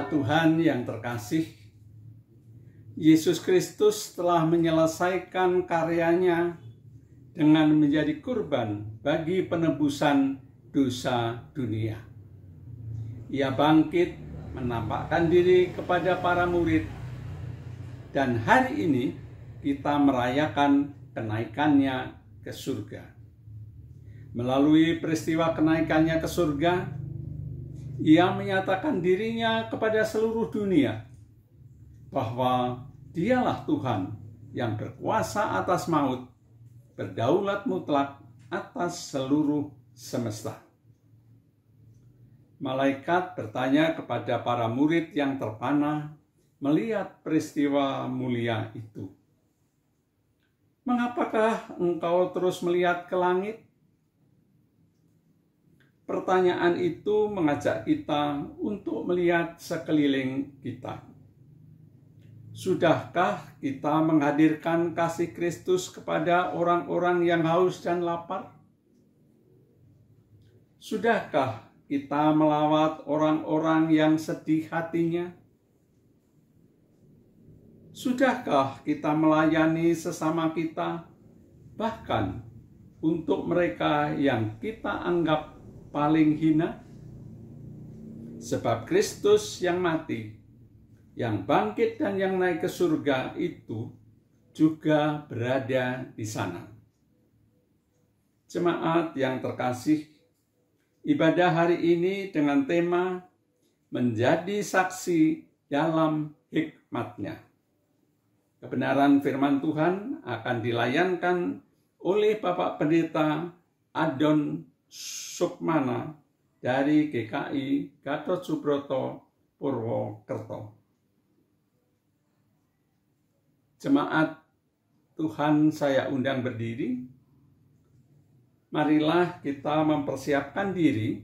Jemaat Tuhan yang terkasih, Yesus Kristus telah menyelesaikan karyanya dengan menjadi kurban bagi penebusan dosa dunia. Ia bangkit menampakkan diri kepada para murid, dan hari ini kita merayakan kenaikannya ke surga. Melalui peristiwa kenaikannya ke surga, ia menyatakan dirinya kepada seluruh dunia bahwa dialah Tuhan yang berkuasa atas maut, berdaulat mutlak atas seluruh semesta. Malaikat bertanya kepada para murid yang terpana melihat peristiwa mulia itu, "Mengapakah engkau terus melihat ke langit?" Pertanyaan itu mengajak kita untuk melihat sekeliling kita. Sudahkah kita menghadirkan kasih Kristus kepada orang-orang yang haus dan lapar? Sudahkah kita melawat orang-orang yang sedih hatinya? Sudahkah kita melayani sesama kita, bahkan untuk mereka yang kita anggap paling hina? Sebab Kristus yang mati, yang bangkit dan yang naik ke surga itu juga berada di sana. Jemaat yang terkasih, ibadah hari ini dengan tema menjadi saksi dalam hikmat-Nya. Kebenaran firman Tuhan akan dilayankan oleh Bapak Pendeta Adon Sukmana dari GKI Gatot Subroto, Purwokerto. Jemaat Tuhan, saya undang berdiri. Marilah kita mempersiapkan diri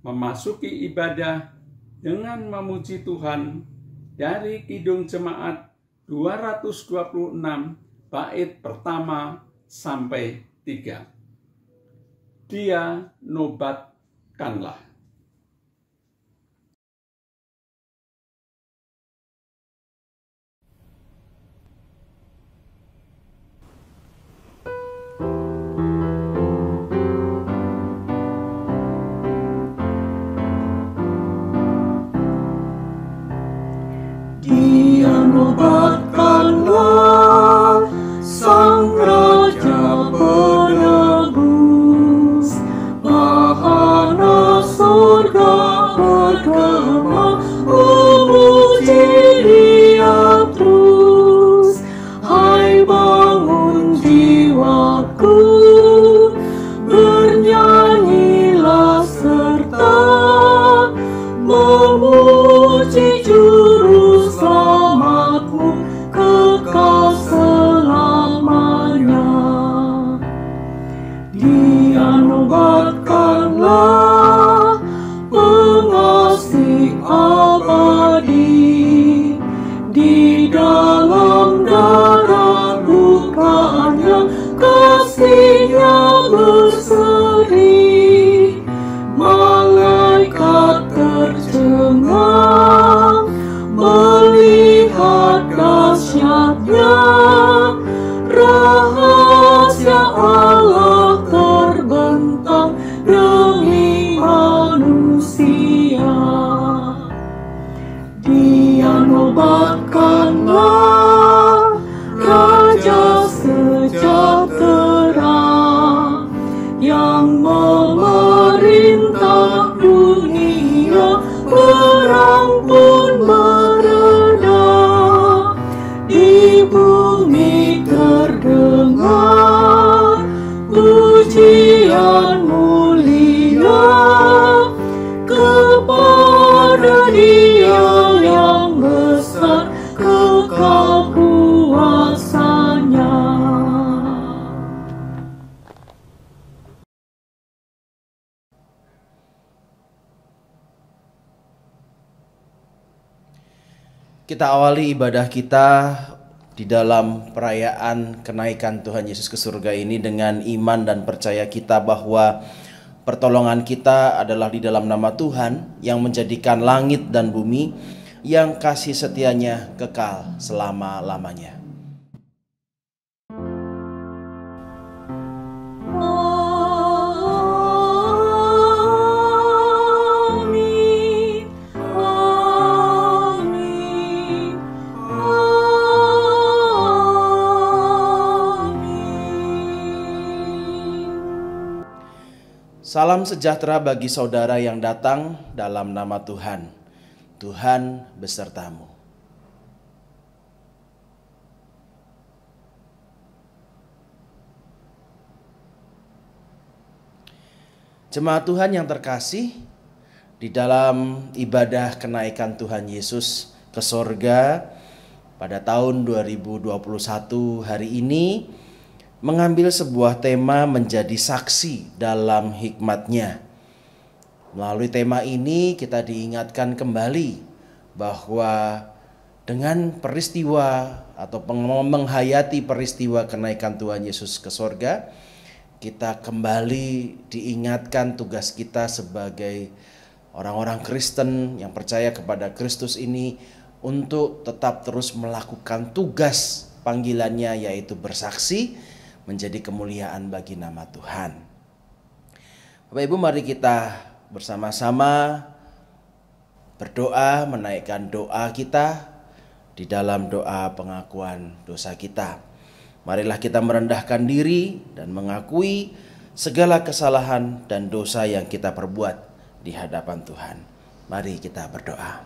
memasuki ibadah dengan memuji Tuhan dari Kidung Jemaat 226 bait pertama sampai 3. Dia nobatkanlah. Dia nobatkanlah Sang Raja penebus, bahana surga bergema memuji Dia terus. Hai bangun jiwaku, bernyanyilah serta memuji Juru Selamatmu kekal selamanya. Dia nobatkanlah pengasih abadi, di dalam darah bukannya kasih-Nya berseri. Malaikat tercengang melihat dahsyatnya, rahasia Allah terbentang demi manusia. Dia nobatkanlah Raja sejahtera yang memerintah dunia, perang pun mereda. Di bumi terdengar pujian mulia kepada Dia yang besar kekal kuasa-Nya. Kita awali ibadah kita di dalam perayaan kenaikan Tuhan Yesus ke surga ini dengan iman dan percaya kita bahwa pertolongan kita adalah di dalam nama Tuhan yang menjadikan langit dan bumi, yang kasih setianya kekal selama-lamanya. Salam sejahtera bagi saudara yang datang dalam nama Tuhan. Tuhan besertamu. Jemaat Tuhan yang terkasih, di dalam ibadah kenaikan Tuhan Yesus ke sorga pada tahun 2021 hari ini, mengambil sebuah tema menjadi saksi dalam hikmat-Nya. Melalui tema ini kita diingatkan kembali bahwa dengan peristiwa atau menghayati peristiwa kenaikan Tuhan Yesus ke sorga, kita kembali diingatkan tugas kita sebagai orang-orang Kristen yang percaya kepada Kristus ini untuk tetap terus melakukan tugas panggilannya, yaitu bersaksi menjadi kemuliaan bagi nama Tuhan. Bapak Ibu, mari kita bersama-sama berdoa, menaikkan doa kita di dalam doa pengakuan dosa kita. Marilah kita merendahkan diri dan mengakui segala kesalahan dan dosa yang kita perbuat di hadapan Tuhan. Mari kita berdoa.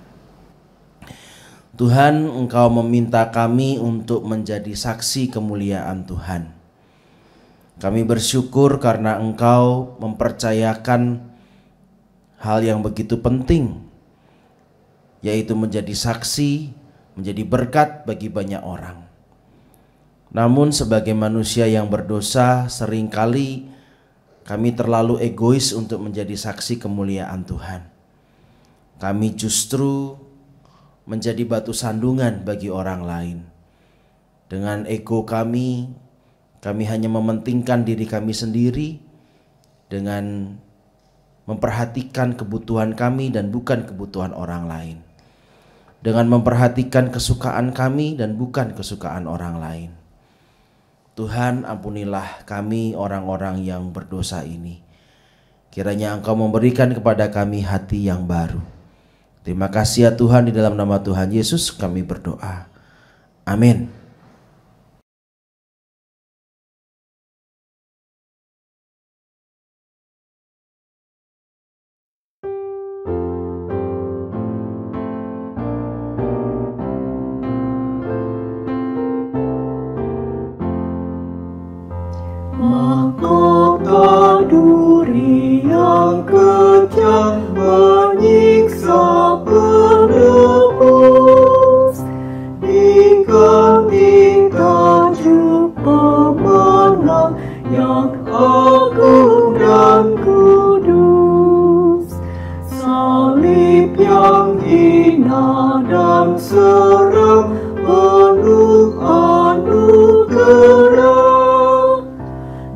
Tuhan, Engkau meminta kami untuk menjadi saksi kemuliaan Tuhan. Kami bersyukur karena Engkau mempercayakan hal yang begitu penting, yaitu menjadi saksi, menjadi berkat bagi banyak orang. Namun sebagai manusia yang berdosa, seringkali kami terlalu egois untuk menjadi saksi kemuliaan Tuhan. Kami justru menjadi batu sandungan bagi orang lain. Dengan ego kami hanya mementingkan diri kami sendiri dengan memperhatikan kebutuhan kami dan bukan kebutuhan orang lain. Dengan memperhatikan kesukaan kami dan bukan kesukaan orang lain. Tuhan, ampunilah kami orang-orang yang berdosa ini. Kiranya Engkau memberikan kepada kami hati yang baru. Terima kasih ya Tuhan, di dalam nama Tuhan Yesus kami berdoa. Amin. Mahkota duri yang kejam menyiksa penebus, diganti tajuk pemenang yang agung dan kudus. Salib yang hina dan seram penuh anugerah,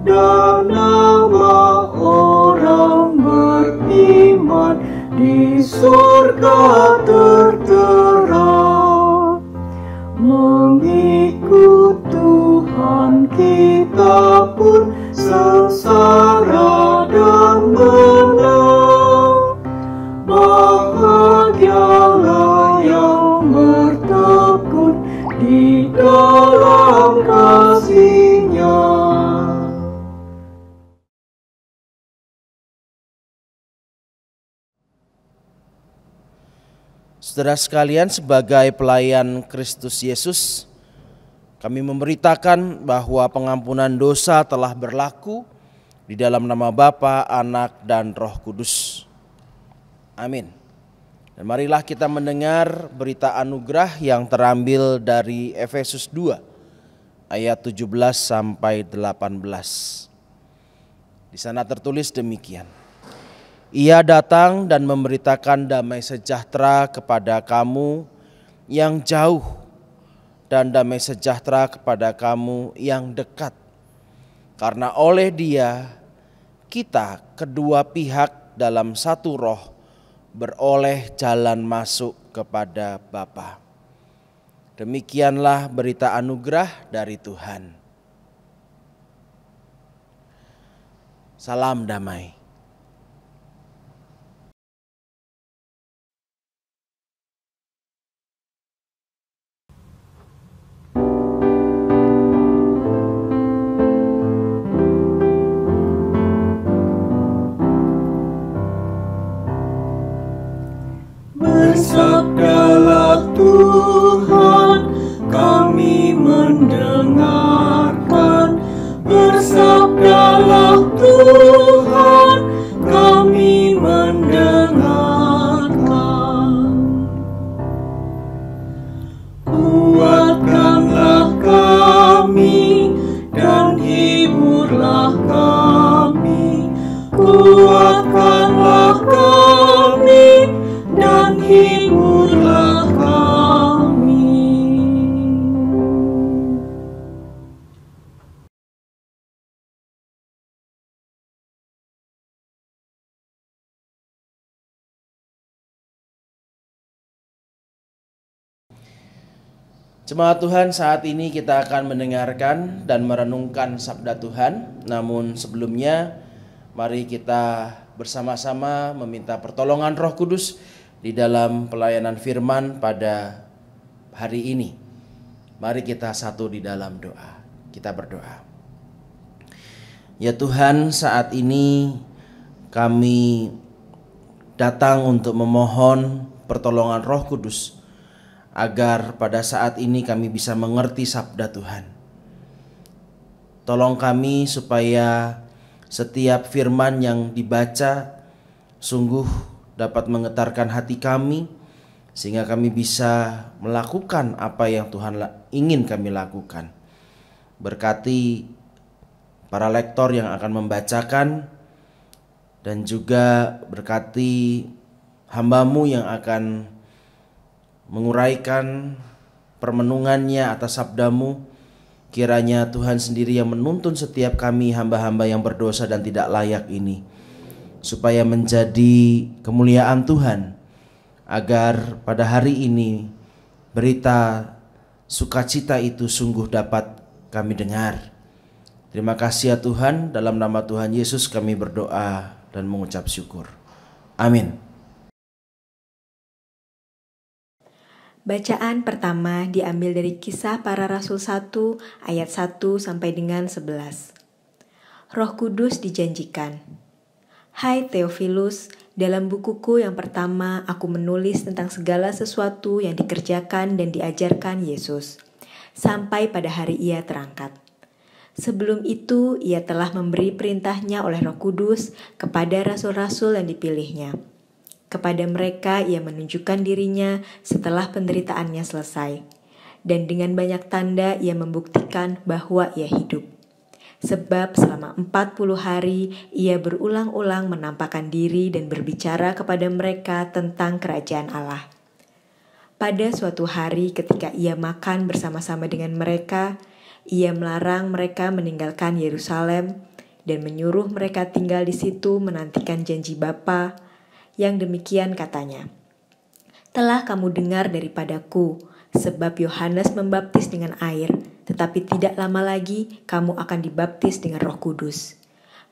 dan nama orang beriman di surga tertera. Mengikut Tuhan kita pun sengsara dan menang. Bahagialah yang bertekun di dalam kasih-Nya. Saudara sekalian, sebagai pelayan Kristus Yesus, kami memberitakan bahwa pengampunan dosa telah berlaku di dalam nama Bapa, Anak, dan Roh Kudus. Amin. Dan marilah kita mendengar berita anugerah yang terambil dari Efesus 2 ayat 17 sampai 18. Di sana tertulis demikian. Ia datang dan memberitakan damai sejahtera kepada kamu yang jauh dan damai sejahtera kepada kamu yang dekat. Karena oleh Dia kita kedua pihak dalam satu roh beroleh jalan masuk kepada Bapa. Demikianlah berita anugerah dari Tuhan. Salam damai. Bersabdalah Tuhan, kami mendengarkan. Bersabdalah Tuhan, kami mendengarkan. Kuatkanlah kami dan hiburlah kami. Kuatkanlah kami dan hiburlah kami. Jemaat Tuhan, saat ini kita akan mendengarkan dan merenungkan sabda Tuhan. Namun sebelumnya, mari kita bersama-sama meminta pertolongan Roh Kudus di dalam pelayanan firman pada hari ini. Mari kita satu di dalam doa. Kita berdoa. Ya Tuhan, saat ini kami datang untuk memohon pertolongan Roh Kudus agar pada saat ini kami bisa mengerti sabda Tuhan. Tolong kami supaya setiap firman yang dibaca sungguh dapat menggetarkan hati kami, sehingga kami bisa melakukan apa yang Tuhan ingin kami lakukan. Berkati para lektor yang akan membacakan, dan juga berkati hamba-Mu yang akan menguraikan permenungannya atas sabda-Mu. Kiranya Tuhan sendiri yang menuntun setiap kami hamba-hamba yang berdosa dan tidak layak ini, supaya menjadi kemuliaan Tuhan, agar pada hari ini berita sukacita itu sungguh dapat kami dengar. Terima kasih ya Tuhan, dalam nama Tuhan Yesus kami berdoa dan mengucap syukur. Amin. Bacaan pertama diambil dari Kisah Para Rasul 1 ayat 1 sampai dengan 11. Roh Kudus dijanjikan. Hai Theophilus, dalam bukuku yang pertama aku menulis tentang segala sesuatu yang dikerjakan dan diajarkan Yesus, sampai pada hari Ia terangkat. Sebelum itu, Ia telah memberi perintahnya oleh Roh Kudus kepada rasul-rasul yang dipilihnya. Kepada mereka Ia menunjukkan dirinya setelah penderitaannya selesai, dan dengan banyak tanda Ia membuktikan bahwa Ia hidup. Sebab selama 40 hari Ia berulang-ulang menampakkan diri dan berbicara kepada mereka tentang kerajaan Allah. Pada suatu hari ketika Ia makan bersama-sama dengan mereka, Ia melarang mereka meninggalkan Yerusalem dan menyuruh mereka tinggal di situ menantikan janji Bapa. Yang demikian katanya, telah kamu dengar daripadaku, sebab Yohanes membaptis dengan air, tetapi tidak lama lagi kamu akan dibaptis dengan Roh Kudus.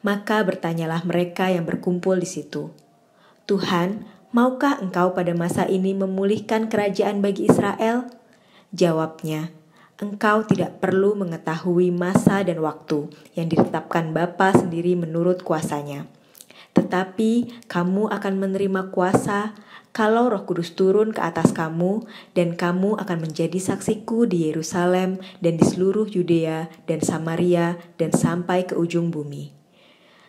Maka bertanyalah mereka yang berkumpul di situ, Tuhan, maukah engkau pada masa ini memulihkan kerajaan bagi Israel? Jawabnya, engkau tidak perlu mengetahui masa dan waktu yang ditetapkan Bapa sendiri menurut kuasanya. Tetapi kamu akan menerima kuasa kalau Roh Kudus turun ke atas kamu, dan kamu akan menjadi saksiku di Yerusalem dan di seluruh Yudea dan Samaria dan sampai ke ujung bumi.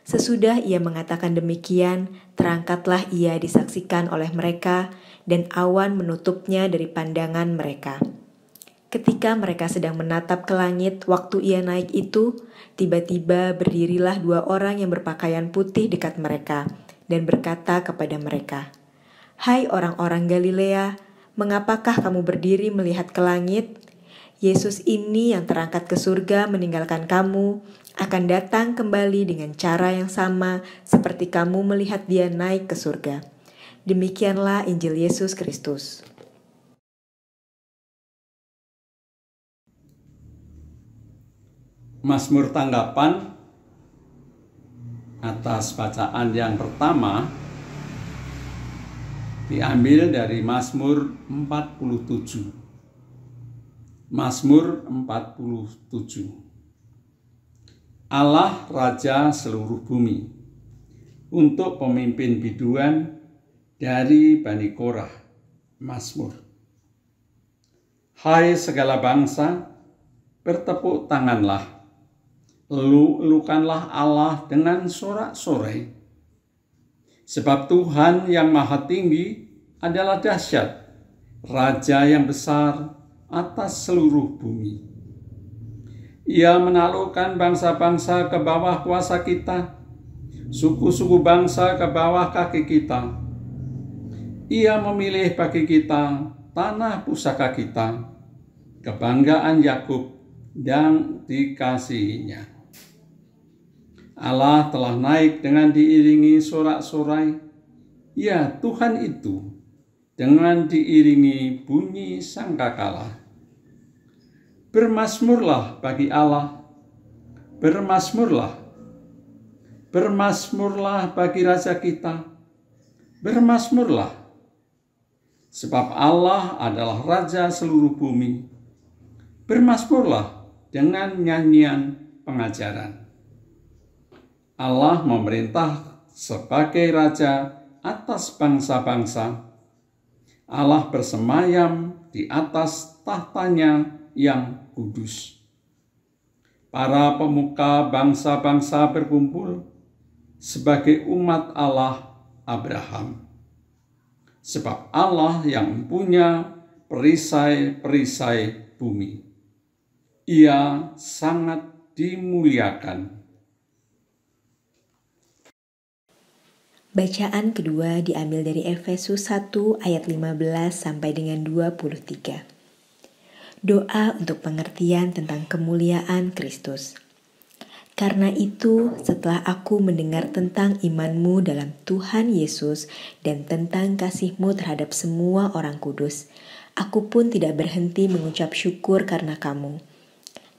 Sesudah Ia mengatakan demikian, terangkatlah Ia disaksikan oleh mereka, dan awan menutupnya dari pandangan mereka. Ketika mereka sedang menatap ke langit waktu Ia naik itu, tiba-tiba berdirilah 2 orang yang berpakaian putih dekat mereka dan berkata kepada mereka, Hai orang-orang Galilea, mengapakah kamu berdiri melihat ke langit? Yesus ini yang terangkat ke surga meninggalkan kamu, akan datang kembali dengan cara yang sama seperti kamu melihat Dia naik ke surga. Demikianlah Injil Yesus Kristus. Mazmur tanggapan atas bacaan yang pertama diambil dari Mazmur 47. Mazmur 47. Allah Raja seluruh bumi, untuk pemimpin biduan dari Bani Korah. Mazmur. Hai segala bangsa, bertepuk tanganlah, elukanlah Allah dengan sorak-sorai. Sebab Tuhan yang maha tinggi adalah dahsyat, Raja yang besar atas seluruh bumi. Ia menaklukkan bangsa-bangsa ke bawah kuasa kita, suku-suku bangsa ke bawah kaki kita. Ia memilih bagi kita tanah pusaka kita, kebanggaan Yakub yang dikasihinya. Allah telah naik dengan diiringi sorak-sorai. Ya, Tuhan itu dengan diiringi bunyi sangkakala. Bermazmurlah bagi Allah, bermazmurlah. Bermazmurlah bagi Raja kita, bermazmurlah. Sebab Allah adalah Raja seluruh bumi. Bermazmurlah dengan nyanyian pengajaran. Allah memerintah sebagai Raja atas bangsa-bangsa. Allah bersemayam di atas tahtanya yang kudus. Para pemuka bangsa-bangsa berkumpul sebagai umat Allah Abraham. Sebab Allah yang punya perisai-perisai bumi. Ia sangat dimuliakan. Bacaan kedua diambil dari Efesus 1 ayat 15 sampai dengan 23. Doa untuk pengertian tentang kemuliaan Kristus. Karena itu, setelah aku mendengar tentang imanmu dalam Tuhan Yesus dan tentang kasihmu terhadap semua orang kudus, aku pun tidak berhenti mengucap syukur karena kamu.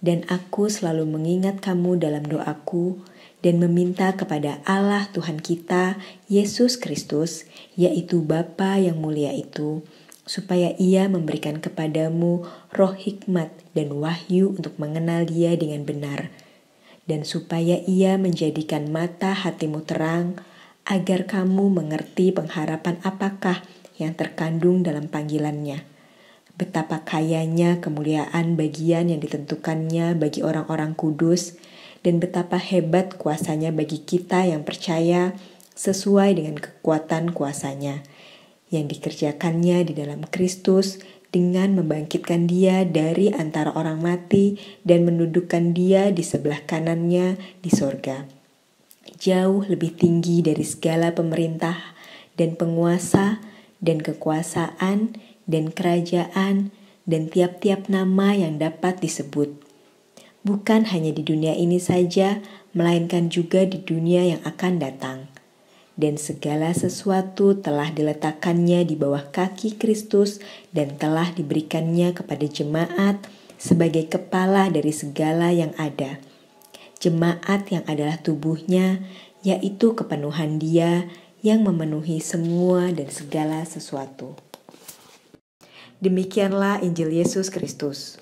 Dan aku selalu mengingat kamu dalam doaku, dan meminta kepada Allah Tuhan kita, Yesus Kristus, yaitu Bapa yang mulia itu, supaya Ia memberikan kepadamu roh hikmat dan wahyu untuk mengenal Dia dengan benar, dan supaya Ia menjadikan mata hatimu terang, agar kamu mengerti pengharapan apakah yang terkandung dalam panggilannya, betapa kayanya kemuliaan bagian yang ditentukannya bagi orang-orang kudus, dan betapa hebat kuasanya bagi kita yang percaya sesuai dengan kekuatan kuasanya yang dikerjakannya di dalam Kristus dengan membangkitkan Dia dari antara orang mati dan mendudukkan Dia di sebelah kanannya di sorga, jauh lebih tinggi dari segala pemerintah dan penguasa dan kekuasaan dan kerajaan dan tiap-tiap nama yang dapat disebut, bukan hanya di dunia ini saja, melainkan juga di dunia yang akan datang. Dan segala sesuatu telah diletakkannya di bawah kaki Kristus dan telah diberikannya kepada jemaat sebagai kepala dari segala yang ada. Jemaat yang adalah tubuhnya, yaitu kepenuhan Dia yang memenuhi semua dan segala sesuatu. Demikianlah Injil Yesus Kristus.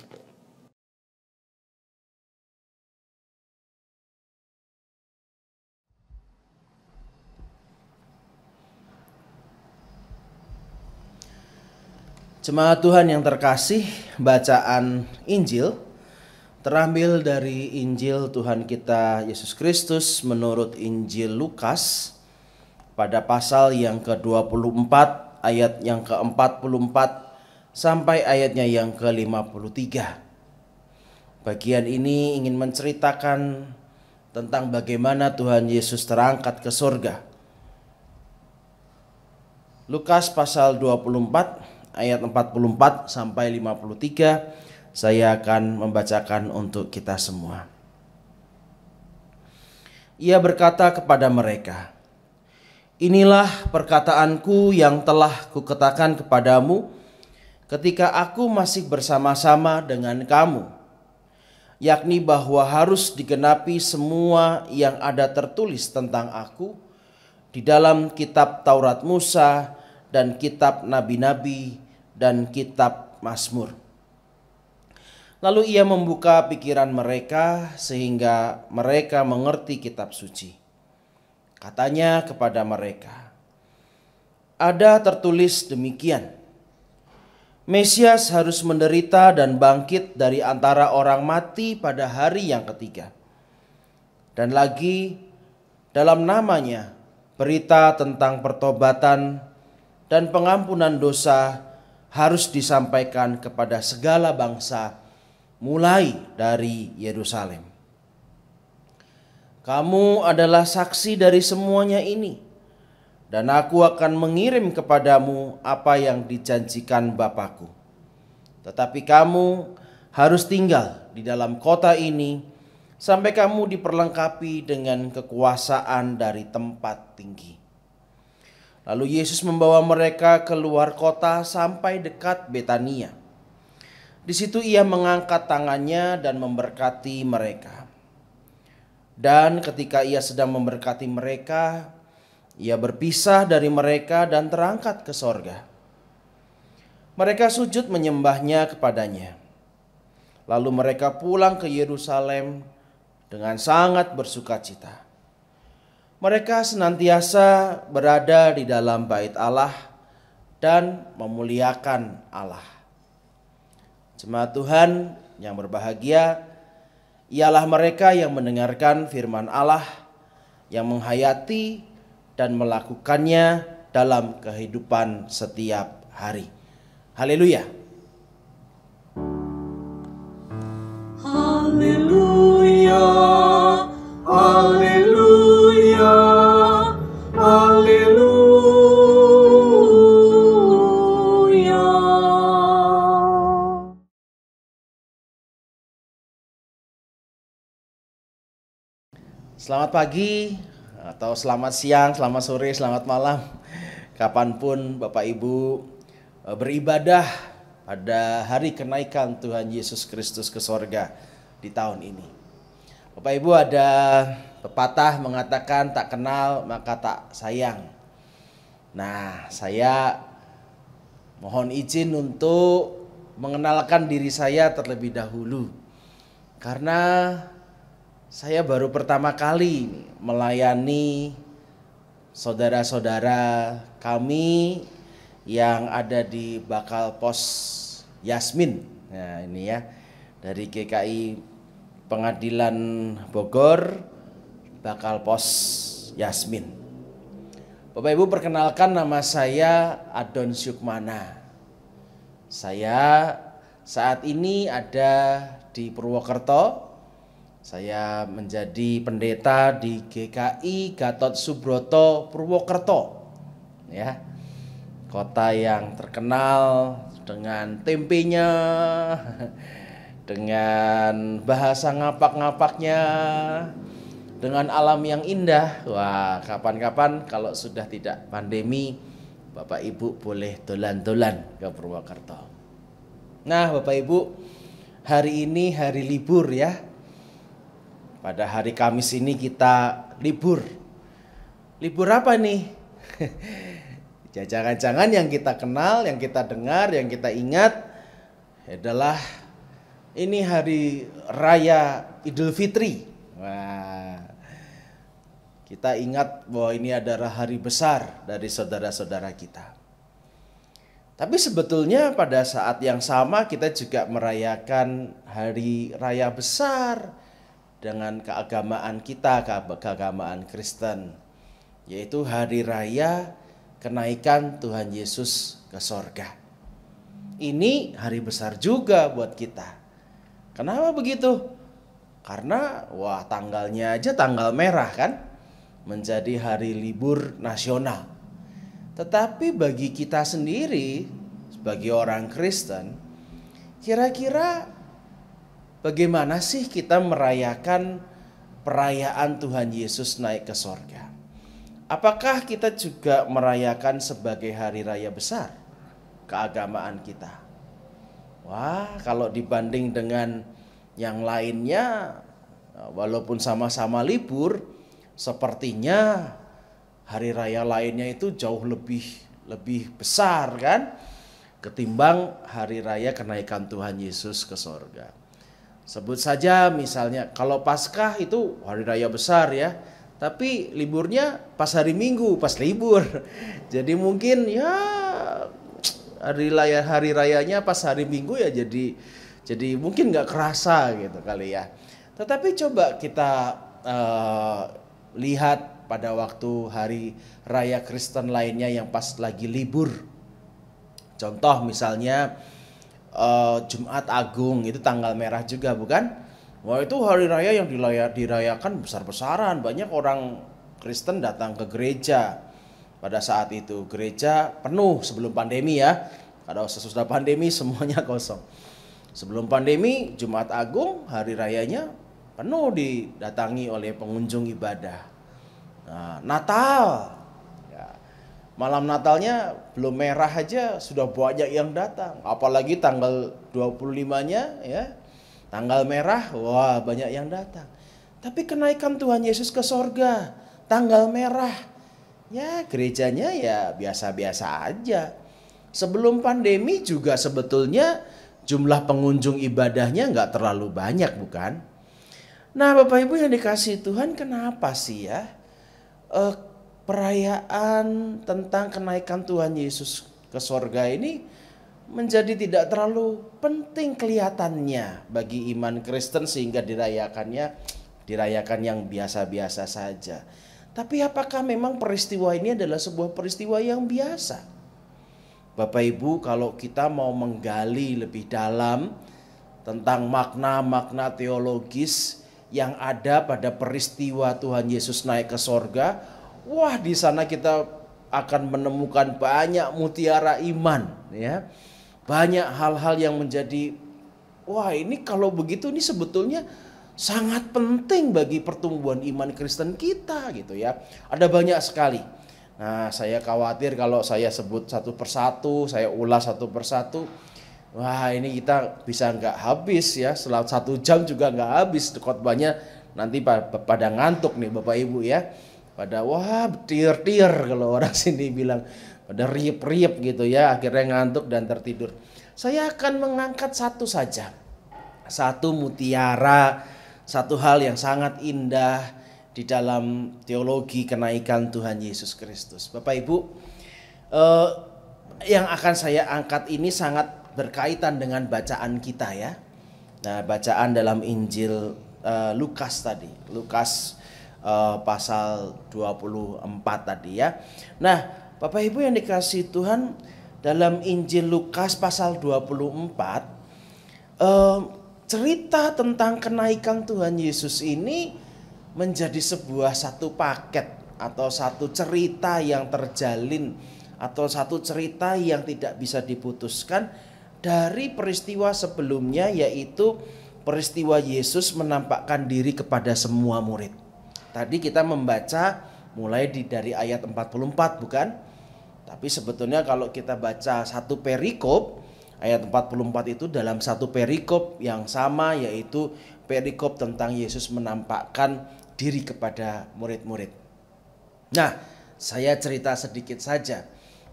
Jemaat Tuhan yang terkasih, bacaan Injil terambil dari Injil Tuhan kita Yesus Kristus menurut Injil Lukas pada pasal yang ke-24 ayat yang ke-44 sampai ayatnya yang ke-53. Bagian ini ingin menceritakan tentang bagaimana Tuhan Yesus terangkat ke surga. Lukas pasal 24 ayat 44 sampai 53, saya akan membacakan untuk kita semua. Ia berkata kepada mereka, Inilah perkataanku yang telah kukatakan kepadamu ketika aku masih bersama-sama dengan kamu, yakni bahwa harus digenapi semua yang ada tertulis tentang aku di dalam kitab Taurat Musa dan kitab nabi-nabi dan kitab Mazmur. Lalu ia membuka pikiran mereka sehingga mereka mengerti kitab suci. Katanya kepada mereka, ada tertulis demikian, Mesias harus menderita dan bangkit dari antara orang mati pada hari yang ketiga. Dan lagi dalam namanya berita tentang pertobatan dan pengampunan dosa harus disampaikan kepada segala bangsa mulai dari Yerusalem. Kamu adalah saksi dari semuanya ini, dan aku akan mengirim kepadamu apa yang dijanjikan Bapakku. Tetapi kamu harus tinggal di dalam kota ini sampai kamu diperlengkapi dengan kekuasaan dari tempat tinggi. Lalu Yesus membawa mereka keluar kota sampai dekat Betania. Di situ ia mengangkat tangannya dan memberkati mereka. Dan ketika ia sedang memberkati mereka, ia berpisah dari mereka dan terangkat ke sorga. Mereka sujud menyembahnya kepadanya. Lalu mereka pulang ke Yerusalem dengan sangat bersukacita. Mereka senantiasa berada di dalam bait Allah dan memuliakan Allah. Jemaat Tuhan yang berbahagia, ialah mereka yang mendengarkan firman Allah, yang menghayati dan melakukannya dalam kehidupan setiap hari. Haleluya. Haleluya, haleluya, haleluya. Selamat pagi, atau selamat siang, selamat sore, selamat malam, kapanpun Bapak Ibu beribadah pada hari kenaikan Tuhan Yesus Kristus ke sorga di tahun ini. Bapak Ibu, ada pepatah mengatakan tak kenal maka tak sayang. Nah, saya mohon izin untuk mengenalkan diri saya terlebih dahulu, karena saya baru pertama kali melayani saudara-saudara kami yang ada di Bakal Pos Yasmin. Nah, ini ya, dari GKI Pengadilan Bogor, Bakal Pos Yasmin. Bapak Ibu, perkenalkan, nama saya Adon Syukmana. Saya saat ini ada di Purwokerto. Saya menjadi pendeta di GKI Gatot Subroto Purwokerto, ya, kota yang terkenal dengan tempenya, dengan bahasa ngapak-ngapaknya, dengan alam yang indah. Wah, kapan-kapan kalau sudah tidak pandemi, Bapak Ibu boleh dolan-dolan ke Purwokerto. Nah, Bapak Ibu, hari ini hari libur ya. Pada hari Kamis ini kita libur. Libur apa nih? Jangan-jangan yang kita kenal, yang kita dengar, yang kita ingat adalah ini hari raya Idul Fitri. Wah, kita ingat bahwa ini adalah hari besar dari saudara-saudara kita. Tapi sebetulnya pada saat yang sama kita juga merayakan hari raya besar dengan keagamaan kita, keagamaan Kristen, yaitu hari raya kenaikan Tuhan Yesus ke sorga. Ini hari besar juga buat kita. Kenapa begitu? Karena tanggalnya aja tanggal merah kan, menjadi hari libur nasional. Tetapi bagi kita sendiri sebagai orang Kristen, kira-kira bagaimana sih kita merayakan perayaan Tuhan Yesus naik ke sorga? apakah kita juga merayakan sebagai hari raya besar keagamaan kita? Wah, kalau dibanding dengan yang lainnya, walaupun sama-sama libur, sepertinya hari raya lainnya itu jauh lebih besar kan, ketimbang hari raya kenaikan Tuhan Yesus ke sorga. Sebut saja misalnya kalau Paskah itu hari raya besar ya, tapi liburnya pas hari Minggu, pas libur. Jadi mungkin ya hari rayanya pas hari Minggu ya, jadi mungkin nggak kerasa gitu kali ya. Tetapi coba kita lihat pada waktu hari raya Kristen lainnya yang pas lagi libur. Contoh misalnya Jumat Agung, itu tanggal merah juga bukan? Wah, itu hari raya yang dirayakan besar-besaran. Banyak orang Kristen datang ke gereja pada saat itu. Gereja penuh sebelum pandemi ya. Kalau sesudah pandemi semuanya kosong. Sebelum pandemi Jumat Agung hari rayanya penuh didatangi oleh pengunjung ibadah. Nah, Natal malam Natalnya belum merah aja sudah banyak yang datang. Apalagi tanggal 25-nya ya, tanggal merah, wah banyak yang datang. Tapi kenaikan Tuhan Yesus ke sorga, tanggal merah, ya gerejanya ya biasa-biasa aja. Sebelum pandemi juga sebetulnya jumlah pengunjung ibadahnya nggak terlalu banyak bukan? Nah Bapak Ibu yang dikasihi Tuhan, kenapa sih ya perayaan tentang kenaikan Tuhan Yesus ke sorga ini menjadi tidak terlalu penting kelihatannya bagi iman Kristen sehingga dirayakan yang biasa-biasa saja. Tapi apakah memang peristiwa ini adalah sebuah peristiwa yang biasa? Bapak Ibu, kalau kita mau menggali lebih dalam tentang makna-makna teologis yang ada pada peristiwa Tuhan Yesus naik ke sorga, wah, di sana kita akan menemukan banyak mutiara iman ya. Banyak hal-hal yang menjadi wah, ini kalau begitu ini sebetulnya sangat penting bagi pertumbuhan iman Kristen kita gitu ya. Ada banyak sekali. Nah, saya khawatir kalau saya sebut satu persatu, saya ulas satu persatu, wah ini kita bisa nggak habis ya. Setelah 1 jam juga nggak habis khotbahnya, nanti pada ngantuk nih Bapak Ibu ya. Pada wah tir-tir kalau orang sini bilang, pada riep-riep gitu ya, akhirnya ngantuk dan tertidur. Saya akan mengangkat satu saja, satu mutiara, satu hal yang sangat indah di dalam teologi kenaikan Tuhan Yesus Kristus. Bapak Ibu, yang akan saya angkat ini sangat berkaitan dengan bacaan kita ya. Nah, bacaan dalam Injil Lukas tadi, Lukas pasal 24 tadi ya. Nah, Bapak Ibu yang dikasihi Tuhan, dalam Injil Lukas pasal 24 cerita tentang kenaikan Tuhan Yesus ini menjadi sebuah satu paket atau satu cerita yang terjalin atau satu cerita yang tidak bisa diputuskan dari peristiwa sebelumnya, yaitu peristiwa Yesus menampakkan diri kepada semua murid. Tadi kita membaca mulai dari ayat 44 bukan? Tapi sebetulnya kalau kita baca satu perikop, ayat 44 itu dalam satu perikop yang sama, yaitu perikop tentang Yesus menampakkan diri kepada murid-murid. Nah, saya cerita sedikit saja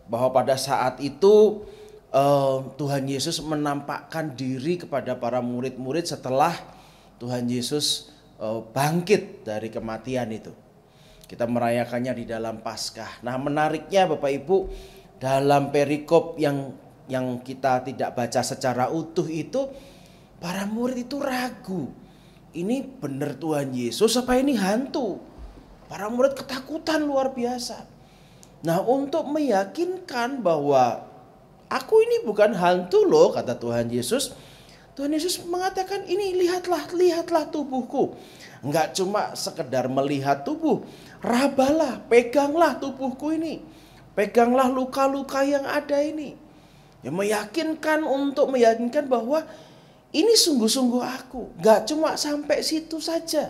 bahwa pada saat itu Tuhan Yesus menampakkan diri kepada para murid-murid setelah Tuhan Yesus bangkit dari kematian itu. Kita merayakannya di dalam Paskah. Nah, menariknya Bapak Ibu, dalam perikop yang kita tidak baca secara utuh itu, para murid itu ragu. Ini benar Tuhan Yesus apa ini hantu? Para murid ketakutan luar biasa. Nah, untuk meyakinkan bahwa aku ini bukan hantu loh, kata Tuhan Yesus. Tuhan Yesus mengatakan, ini lihatlah tubuhku. Enggak cuma sekedar melihat tubuh, rabalah, peganglah tubuhku ini. Peganglah luka-luka yang ada ini. Ya, meyakinkan bahwa ini sungguh-sungguh aku. Enggak cuma sampai situ saja.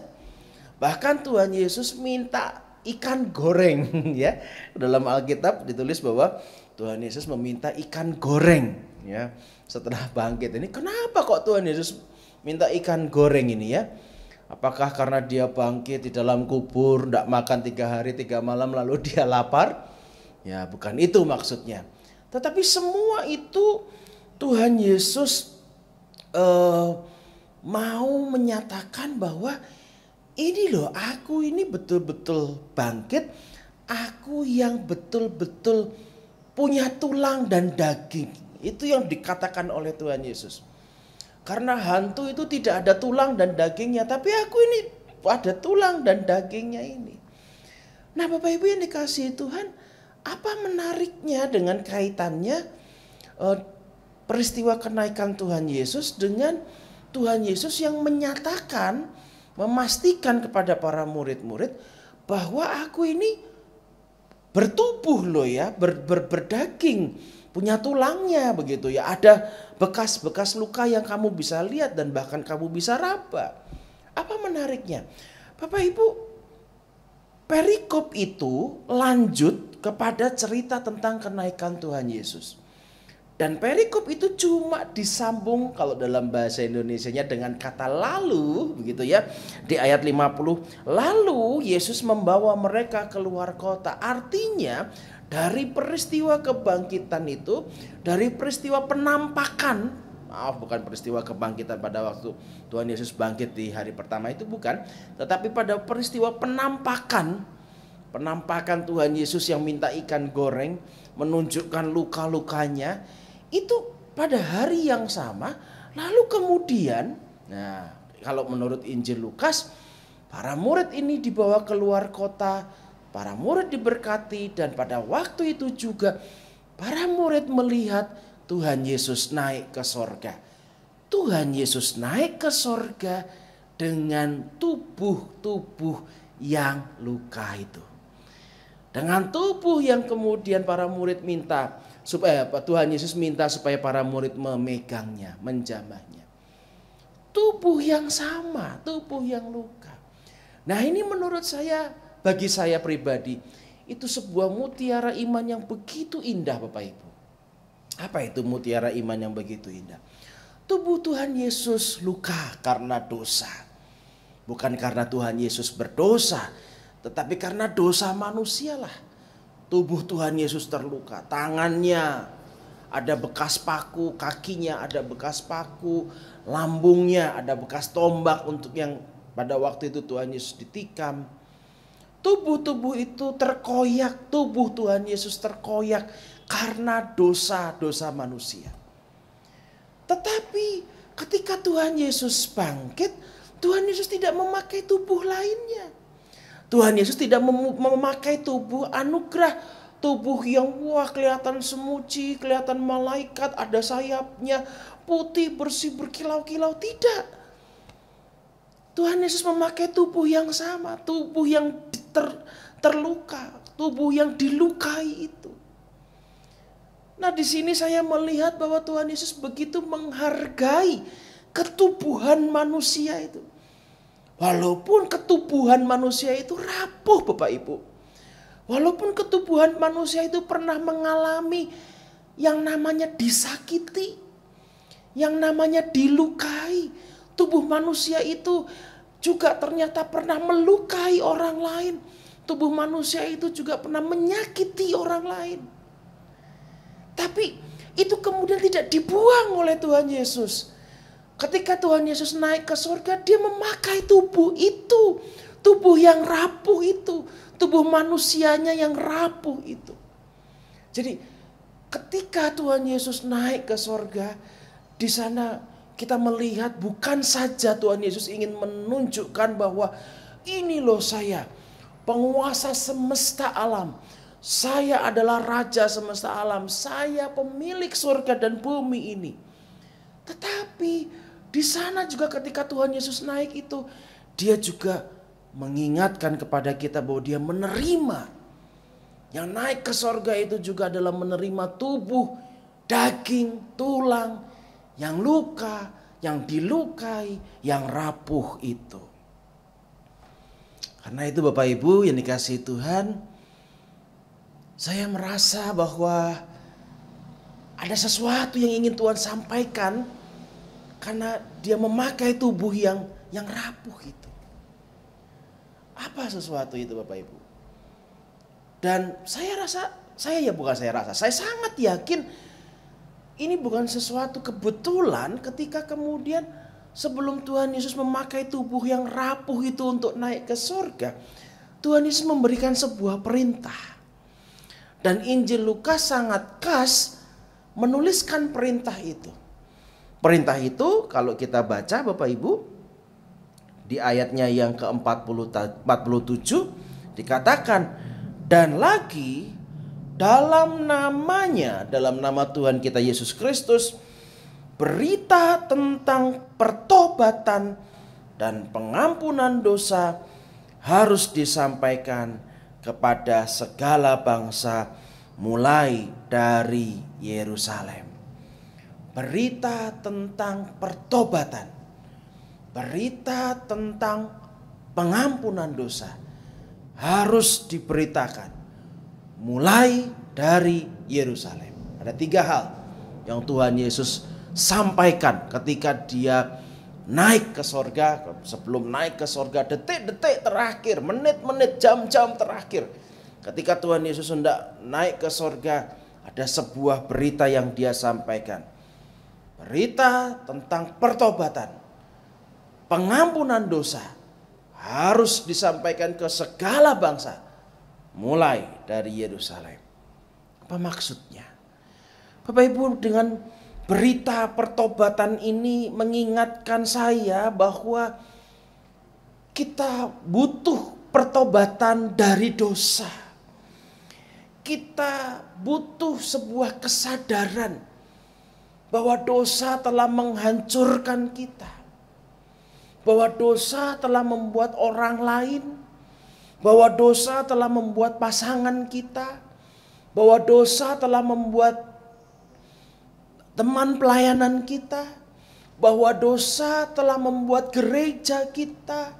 Bahkan Tuhan Yesus minta ikan goreng ya. Dalam Alkitab ditulis bahwa Tuhan Yesus meminta ikan goreng ya setelah bangkit. Ini kenapa kok Tuhan Yesus minta ikan goreng ini ya? Apakah karena dia bangkit di dalam kubur, tidak makan 3 hari 3 malam lalu dia lapar? Ya bukan itu maksudnya. Tetapi semua itu Tuhan Yesus mau menyatakan bahwa ini loh, aku ini betul-betul bangkit, aku yang betul-betul punya tulang dan daging. Itu yang dikatakan oleh Tuhan Yesus. Karena hantu itu tidak ada tulang dan dagingnya, tapi aku ini ada tulang dan dagingnya ini. Nah Bapak Ibu yang dikasihi Tuhan, apa menariknya dengan kaitannya peristiwa kenaikan Tuhan Yesus dengan Tuhan Yesus yang menyatakan, memastikan kepada para murid-murid bahwa aku ini bertubuh loh ya, berdaging, punya tulangnya begitu ya. Ada bekas-bekas luka yang kamu bisa lihat dan bahkan kamu bisa raba. Apa menariknya? Bapak Ibu, perikop itu lanjut kepada cerita tentang kenaikan Tuhan Yesus. Dan perikop itu cuma disambung kalau dalam bahasa Indonesianya dengan kata lalu begitu ya. Di ayat 50, lalu Yesus membawa mereka keluar kota. Artinya dari peristiwa kebangkitan itu, dari peristiwa penampakan, bukan peristiwa kebangkitan pada waktu Tuhan Yesus bangkit di hari pertama itu bukan, tetapi pada peristiwa penampakan Tuhan Yesus yang minta ikan goreng, menunjukkan luka-lukanya, itu pada hari yang sama. Lalu kemudian, nah kalau menurut Injil Lukas, para murid ini dibawa keluar kota, para murid diberkati, dan pada waktu itu juga para murid melihat Tuhan Yesus naik ke sorga. Tuhan Yesus naik ke sorga dengan tubuh-tubuh yang luka itu. Dengan tubuh yang kemudian para murid minta, supaya Tuhan Yesus minta supaya para murid memegangnya, menjamahnya. Tubuh yang sama, tubuh yang luka. Nah ini menurut saya, bagi saya pribadi, itu sebuah mutiara iman yang begitu indah Bapak Ibu. Apa itu mutiara iman yang begitu indah? Tubuh Tuhan Yesus luka karena dosa. Bukan karena Tuhan Yesus berdosa, tetapi karena dosa manusialah. Tubuh Tuhan Yesus terluka, tangannya ada bekas paku, kakinya ada bekas paku, lambungnya ada bekas tombak untuk yang pada waktu itu Tuhan Yesus ditikam. Tubuh-tubuh itu terkoyak, tubuh Tuhan Yesus terkoyak karena dosa-dosa manusia. Tetapi ketika Tuhan Yesus bangkit, Tuhan Yesus tidak memakai tubuh lainnya. Tuhan Yesus tidak memakai tubuh anugerah, tubuh yang wah kelihatan semuci, kelihatan malaikat, ada sayapnya, putih, bersih, berkilau-kilau. Tidak. Tuhan Yesus memakai tubuh yang sama, tubuh yang terluka, tubuh yang dilukai itu. Nah, di sini saya melihat bahwa Tuhan Yesus begitu menghargai ketubuhan manusia itu. Walaupun ketubuhan manusia itu rapuh Bapak Ibu. Walaupun ketubuhan manusia itu pernah mengalami yang namanya disakiti, yang namanya dilukai. Tubuh manusia itu juga ternyata pernah melukai orang lain. Tubuh manusia itu juga pernah menyakiti orang lain. Tapi itu kemudian tidak dibuang oleh Tuhan Yesus. Ketika Tuhan Yesus naik ke surga, dia memakai tubuh itu. Tubuh yang rapuh itu. Tubuh manusianya yang rapuh itu. Jadi ketika Tuhan Yesus naik ke surga, di sana kita melihat bukan saja Tuhan Yesus ingin menunjukkan bahwa ini loh saya, penguasa semesta alam. Saya adalah raja semesta alam. Saya pemilik surga dan bumi ini. Tetapi di sana juga ketika Tuhan Yesus naik itu, dia juga mengingatkan kepada kita bahwa dia menerima. Yang naik ke sorga itu juga adalah menerima tubuh, daging, tulang, yang luka, yang dilukai, yang rapuh itu. Karena itu Bapak Ibu yang dikasihi Tuhan, saya merasa bahwa ada sesuatu yang ingin Tuhan sampaikan karena dia memakai tubuh yang rapuh itu. Apa sesuatu itu Bapak Ibu? Dan saya sangat yakin ini bukan sesuatu kebetulan ketika kemudian sebelum Tuhan Yesus memakai tubuh yang rapuh itu untuk naik ke surga, Tuhan Yesus memberikan sebuah perintah. Dan Injil Lukas sangat khas menuliskan perintah itu. Perintah itu kalau kita baca Bapak Ibu di ayatnya yang ke-47 dikatakan, dan lagi dalam namanya, dalam nama Tuhan kita Yesus Kristus, berita tentang pertobatan dan pengampunan dosa harus disampaikan kepada segala bangsa mulai dari Yerusalem. Berita tentang pertobatan, berita tentang pengampunan dosa harus diberitakan mulai dari Yerusalem. Ada 3 hal yang Tuhan Yesus sampaikan ketika dia naik ke sorga. Sebelum naik ke sorga, detik-detik terakhir, menit-menit, jam-jam terakhir, ketika Tuhan Yesus hendak naik ke sorga, ada sebuah berita yang dia sampaikan. Berita tentang pertobatan, pengampunan dosa harus disampaikan ke segala bangsa mulai dari Yerusalem. Apa maksudnya? Bapak Ibu, dengan berita pertobatan ini mengingatkan saya bahwa kita butuh pertobatan dari dosa. Kita butuh sebuah kesadaran bahwa dosa telah menghancurkan kita. Bahwa dosa telah membuat orang lain, bahwa dosa telah membuat pasangan kita, bahwa dosa telah membuat teman pelayanan kita, bahwa dosa telah membuat gereja kita,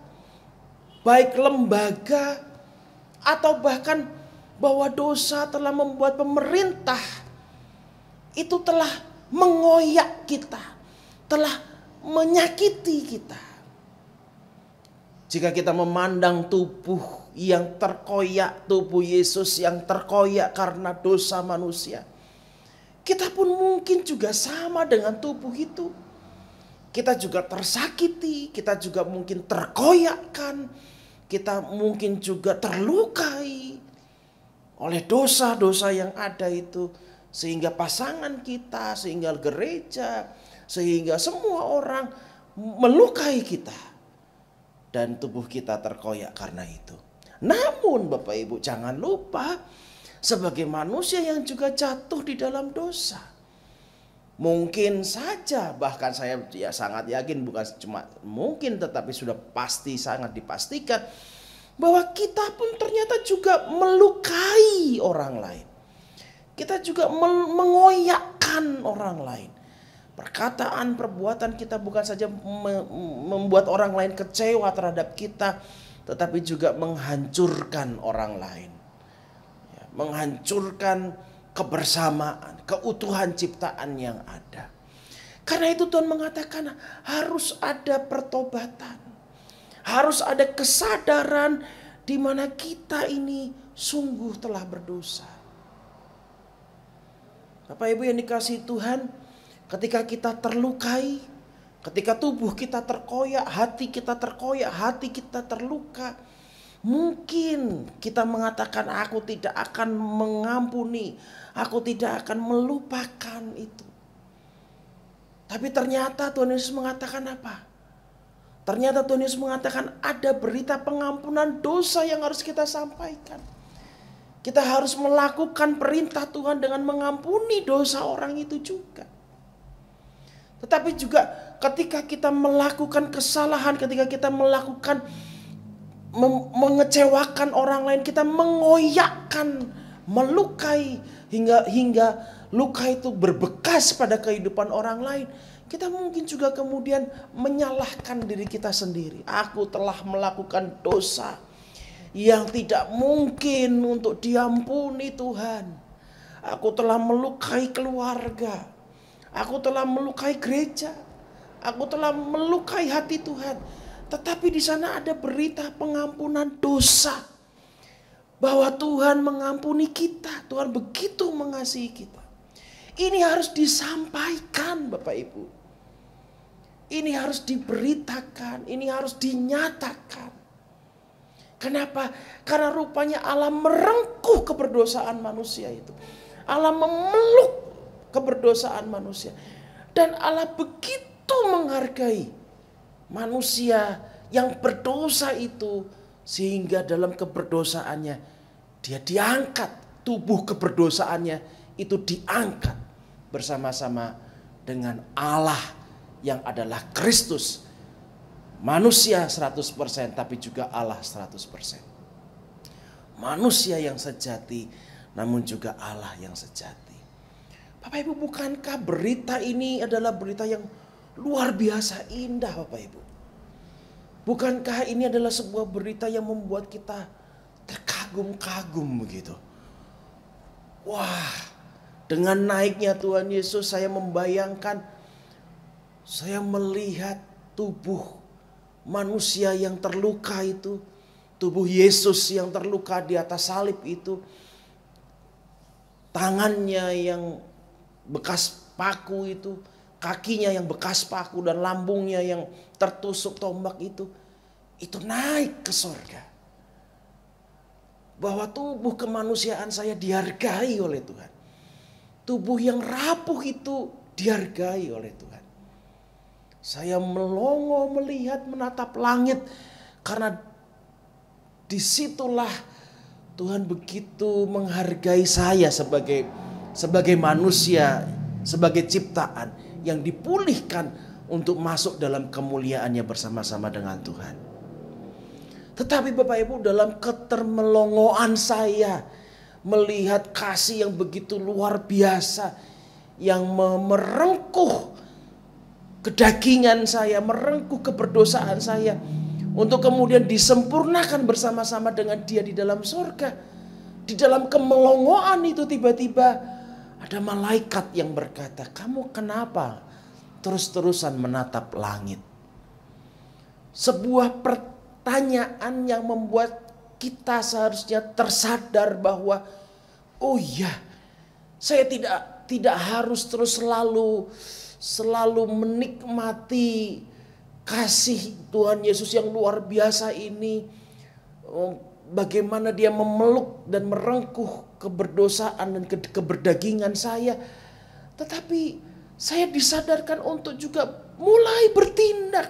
baik lembaga, atau bahkan bahwa dosa telah membuat pemerintah itu telah mengoyak kita, telah menyakiti kita. Jika kita memandang tubuh yang terkoyak, tubuh Yesus yang terkoyak karena dosa manusia, kita pun mungkin juga sama dengan tubuh itu. Kita juga tersakiti, kita juga mungkin terkoyakkan, kita mungkin juga terlukai oleh dosa-dosa yang ada itu. Sehingga pasangan kita, sehingga gereja, sehingga semua orang melukai kita. Dan tubuh kita terkoyak karena itu. Namun Bapak Ibu jangan lupa, sebagai manusia yang juga jatuh di dalam dosa, mungkin saja, bahkan saya sangat yakin, bukan cuma mungkin tetapi sudah pasti, sangat dipastikan, bahwa kita pun ternyata juga melukai orang lain. Kita juga mengoyakkan orang lain. Perkataan, perbuatan kita bukan saja membuat orang lain kecewa terhadap kita, tetapi juga menghancurkan orang lain. Menghancurkan kebersamaan, keutuhan ciptaan yang ada. Karena itu Tuhan mengatakan harus ada pertobatan. Harus ada kesadaran di mana kita ini sungguh telah berdosa. Bapak Ibu yang dikasihi Tuhan, ketika kita terlukai, ketika tubuh kita terkoyak, hati kita terkoyak, hati kita terluka, mungkin kita mengatakan aku tidak akan mengampuni, aku tidak akan melupakan itu. Tapi ternyata Tuhan Yesus mengatakan apa? Ternyata Tuhan Yesus mengatakan ada berita pengampunan dosa yang harus kita sampaikan. Kita harus melakukan perintah Tuhan dengan mengampuni dosa orang itu juga. Tetapi juga ketika kita melakukan kesalahan, ketika kita melakukan mengecewakan orang lain, kita mengoyakkan, melukai hingga luka itu berbekas pada kehidupan orang lain. Kita mungkin juga kemudian menyalahkan diri kita sendiri. Aku telah melakukan dosa yang tidak mungkin untuk diampuni Tuhan. Aku telah melukai keluarga. Aku telah melukai gereja. Aku telah melukai hati Tuhan. Tetapi di sana ada berita pengampunan dosa. Bahwa Tuhan mengampuni kita. Tuhan begitu mengasihi kita. Ini harus disampaikan Bapak Ibu. Ini harus diberitakan. Ini harus dinyatakan. Kenapa? Karena rupanya Allah merengkuh keberdosaan manusia itu. Allah memeluk keberdosaan manusia. Dan Allah begitu menghargai manusia yang berdosa itu. Sehingga dalam keberdosaannya dia diangkat. Tubuh keberdosaannya itu diangkat bersama-sama dengan Allah yang adalah Kristus. Manusia 100% tapi juga Allah 100%. Manusia yang sejati namun juga Allah yang sejati. Bapak Ibu, bukankah berita ini adalah berita yang luar biasa indah Bapak Ibu? Bukankah ini adalah sebuah berita yang membuat kita terkagum-kagum begitu? Wah, dengan naiknya Tuhan Yesus saya membayangkan, saya melihat tubuh manusia yang terluka itu, tubuh Yesus yang terluka di atas salib itu, tangannya yang bekas paku itu, kakinya yang bekas paku dan lambungnya yang tertusuk tombak itu naik ke sorga. Bahwa tubuh kemanusiaan saya dihargai oleh Tuhan. Tubuh yang rapuh itu dihargai oleh Tuhan. Saya melongo melihat menatap langit karena disitulah Tuhan begitu menghargai saya sebagai manusia, sebagai ciptaan yang dipulihkan untuk masuk dalam kemuliaannya bersama-sama dengan Tuhan. Tetapi Bapak Ibu, dalam ketermelongoan saya melihat kasih yang begitu luar biasa yang merengkuh kedagingan saya, merengkuh keberdosaan saya untuk kemudian disempurnakan bersama-sama dengan Dia di dalam surga. Di dalam kemelongoan itu tiba-tiba ada malaikat yang berkata, "Kamu kenapa terus-terusan menatap langit?" Sebuah pertanyaan yang membuat kita seharusnya tersadar bahwa oh iya, saya tidak harus terus selalu menikmati kasih Tuhan Yesus yang luar biasa ini. Bagaimana Dia memeluk dan merengkuh keberdosaan dan keberdagingan saya. Tetapi saya disadarkan untuk juga mulai bertindak,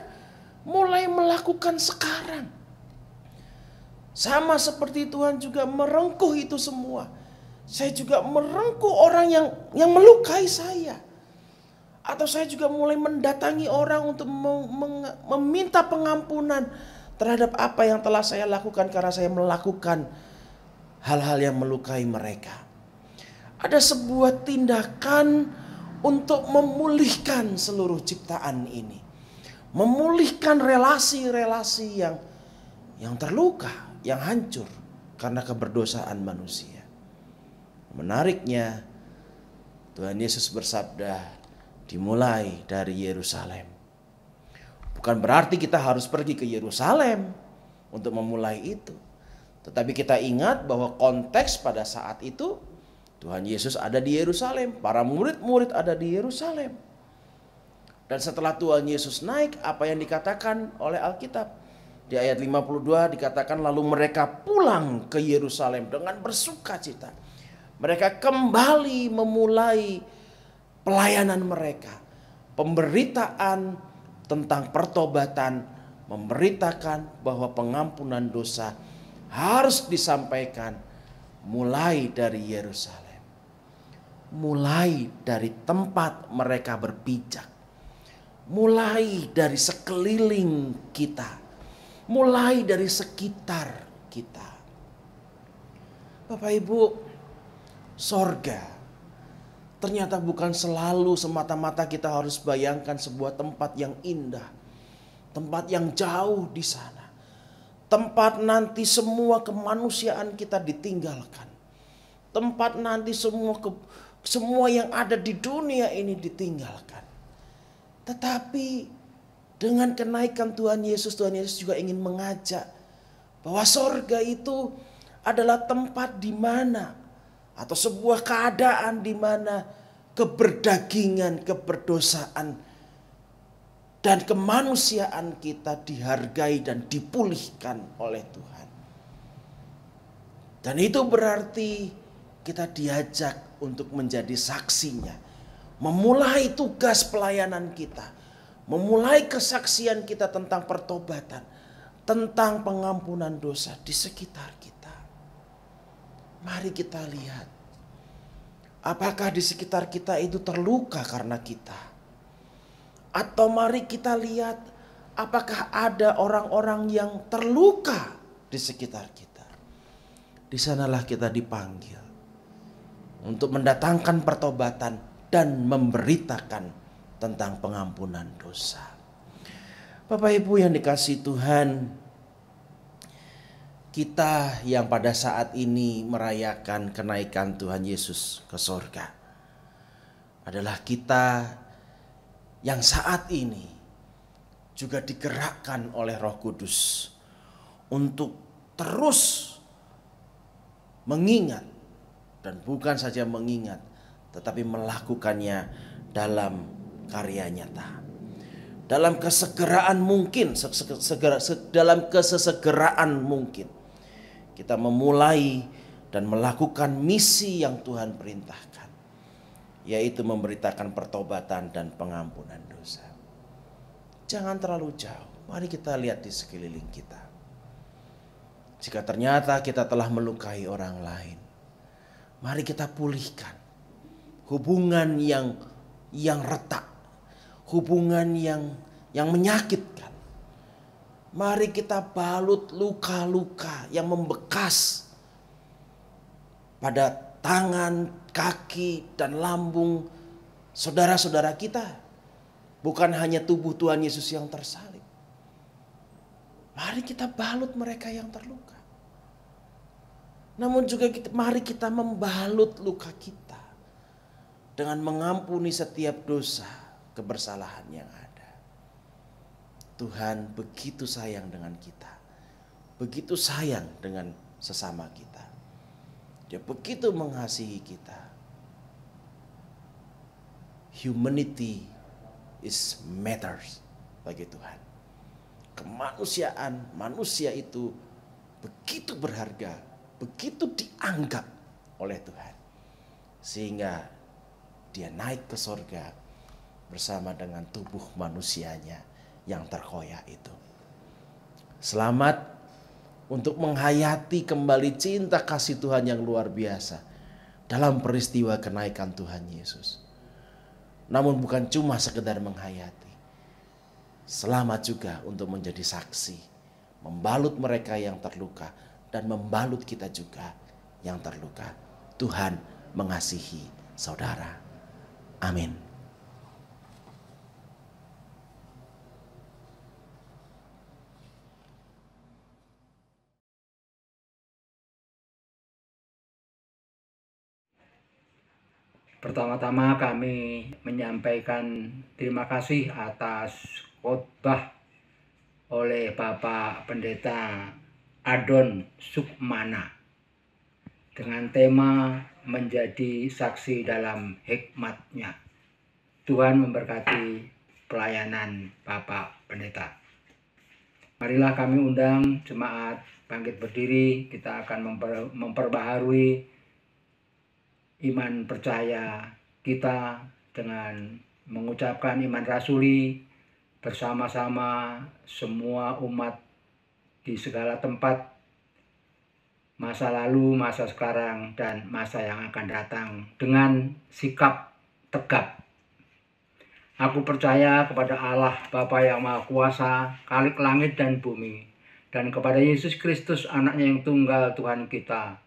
mulai melakukan sekarang. Sama seperti Tuhan juga merengkuh itu semua. Saya juga merengkuh orang yang melukai saya. Atau saya juga mulai mendatangi orang untuk meminta pengampunan terhadap apa yang telah saya lakukan karena saya melakukan hal-hal yang melukai mereka. Ada sebuah tindakan untuk memulihkan seluruh ciptaan ini. Memulihkan relasi-relasi yang terluka, yang hancur karena keberdosaan manusia. Menariknya, Tuhan Yesus bersabda, dimulai dari Yerusalem. Bukan berarti kita harus pergi ke Yerusalem untuk memulai itu. Tetapi kita ingat bahwa konteks pada saat itu Tuhan Yesus ada di Yerusalem. Para murid-murid ada di Yerusalem. Dan setelah Tuhan Yesus naik, apa yang dikatakan oleh Alkitab? Di ayat 52 dikatakan lalu mereka pulang ke Yerusalem dengan bersukacita. Mereka kembali memulai pelayanan mereka, pemberitaan tentang pertobatan, memberitakan bahwa pengampunan dosa harus disampaikan mulai dari Yerusalem, mulai dari tempat mereka berpijak, mulai dari sekeliling kita, mulai dari sekitar kita. Bapak Ibu, sorga ternyata bukan selalu semata-mata kita harus bayangkan sebuah tempat yang indah, tempat yang jauh di sana. tempat nanti semua kemanusiaan kita ditinggalkan, tempat nanti semua yang ada di dunia ini ditinggalkan. Tetapi dengan kenaikan Tuhan Yesus juga ingin mengajak bahwa sorga itu adalah tempat di mana, atau sebuah keadaan di mana keberdagingan, keberdosaan, dan kemanusiaan kita dihargai dan dipulihkan oleh Tuhan. Dan itu berarti kita diajak untuk menjadi saksinya. Memulai tugas pelayanan kita. Memulai kesaksian kita tentang pertobatan. Tentang pengampunan dosa di sekitar kita. Mari kita lihat. Apakah di sekitar kita itu terluka karena kita? Atau mari kita lihat apakah ada orang-orang yang terluka di sekitar kita. Di sanalah kita dipanggil untuk mendatangkan pertobatan dan memberitakan tentang pengampunan dosa. Bapak Ibu yang dikasihi Tuhan, kita yang pada saat ini merayakan kenaikan Tuhan Yesus ke sorga adalah kita yang saat ini juga digerakkan oleh Roh Kudus untuk terus mengingat, dan bukan saja mengingat tetapi melakukannya dalam karya nyata. Dalam kesegeraan mungkin, dalam kesegeraan mungkin kita memulai dan melakukan misi yang Tuhan perintahkan, yaitu memberitakan pertobatan dan pengampunan dosa. Jangan terlalu jauh, mari kita lihat di sekeliling kita. Jika ternyata kita telah melukai orang lain, mari kita pulihkan hubungan yang retak, hubungan yang menyakitkan. Mari kita balut luka-luka yang membekas pada tangan, kaki, dan lambung saudara-saudara kita. Bukan hanya tubuh Tuhan Yesus yang tersalib. Mari kita balut mereka yang terluka. Namun juga mari kita membalut luka kita dengan mengampuni setiap dosa, kebersalahan yang ada. Tuhan begitu sayang dengan kita. Begitu sayang dengan sesama kita. Dia begitu mengasihi kita. Humanity is matters bagi Tuhan. Kemanusiaan, manusia itu begitu berharga, begitu dianggap oleh Tuhan. Sehingga dia naik ke sorga bersama dengan tubuh manusianya yang terkoyak itu. Selamat untuk menghayati kembali cinta kasih Tuhan yang luar biasa dalam peristiwa kenaikan Tuhan Yesus. Namun bukan cuma sekedar menghayati. Selamat juga untuk menjadi saksi, membalut mereka yang terluka dan membalut kita juga yang terluka. Tuhan mengasihi saudara. Amin. Pertama-tama kami menyampaikan terima kasih atas khotbah oleh Bapak Pendeta Adon Sukmana dengan tema menjadi saksi dalam hikmat-Nya. Tuhan memberkati pelayanan Bapak Pendeta. Marilah kami undang jemaat bangkit berdiri, kita akan memperbaharui iman percaya kita dengan mengucapkan iman rasuli bersama-sama semua umat di segala tempat, masa lalu, masa sekarang, dan masa yang akan datang dengan sikap tegap. Aku percaya kepada Allah Bapa yang Maha Kuasa, Khalik langit dan bumi, dan kepada Yesus Kristus anaknya yang tunggal Tuhan kita,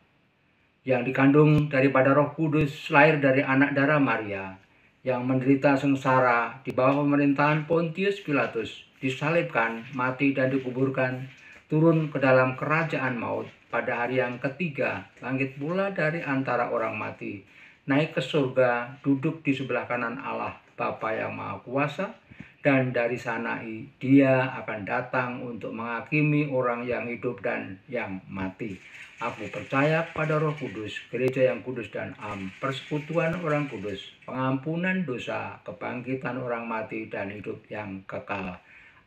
yang dikandung daripada Roh Kudus, lahir dari anak darah Maria, yang menderita sengsara di bawah pemerintahan Pontius Pilatus, disalibkan, mati dan dikuburkan, turun ke dalam kerajaan maut. Pada hari yang ketiga, bangkit pula dari antara orang mati, naik ke surga, duduk di sebelah kanan Allah Bapa yang Maha Kuasa, dan dari sana dia akan datang untuk menghakimi orang yang hidup dan yang mati. Aku percaya pada Roh Kudus, gereja yang kudus dan am, persekutuan orang kudus, pengampunan dosa, kebangkitan orang mati, dan hidup yang kekal.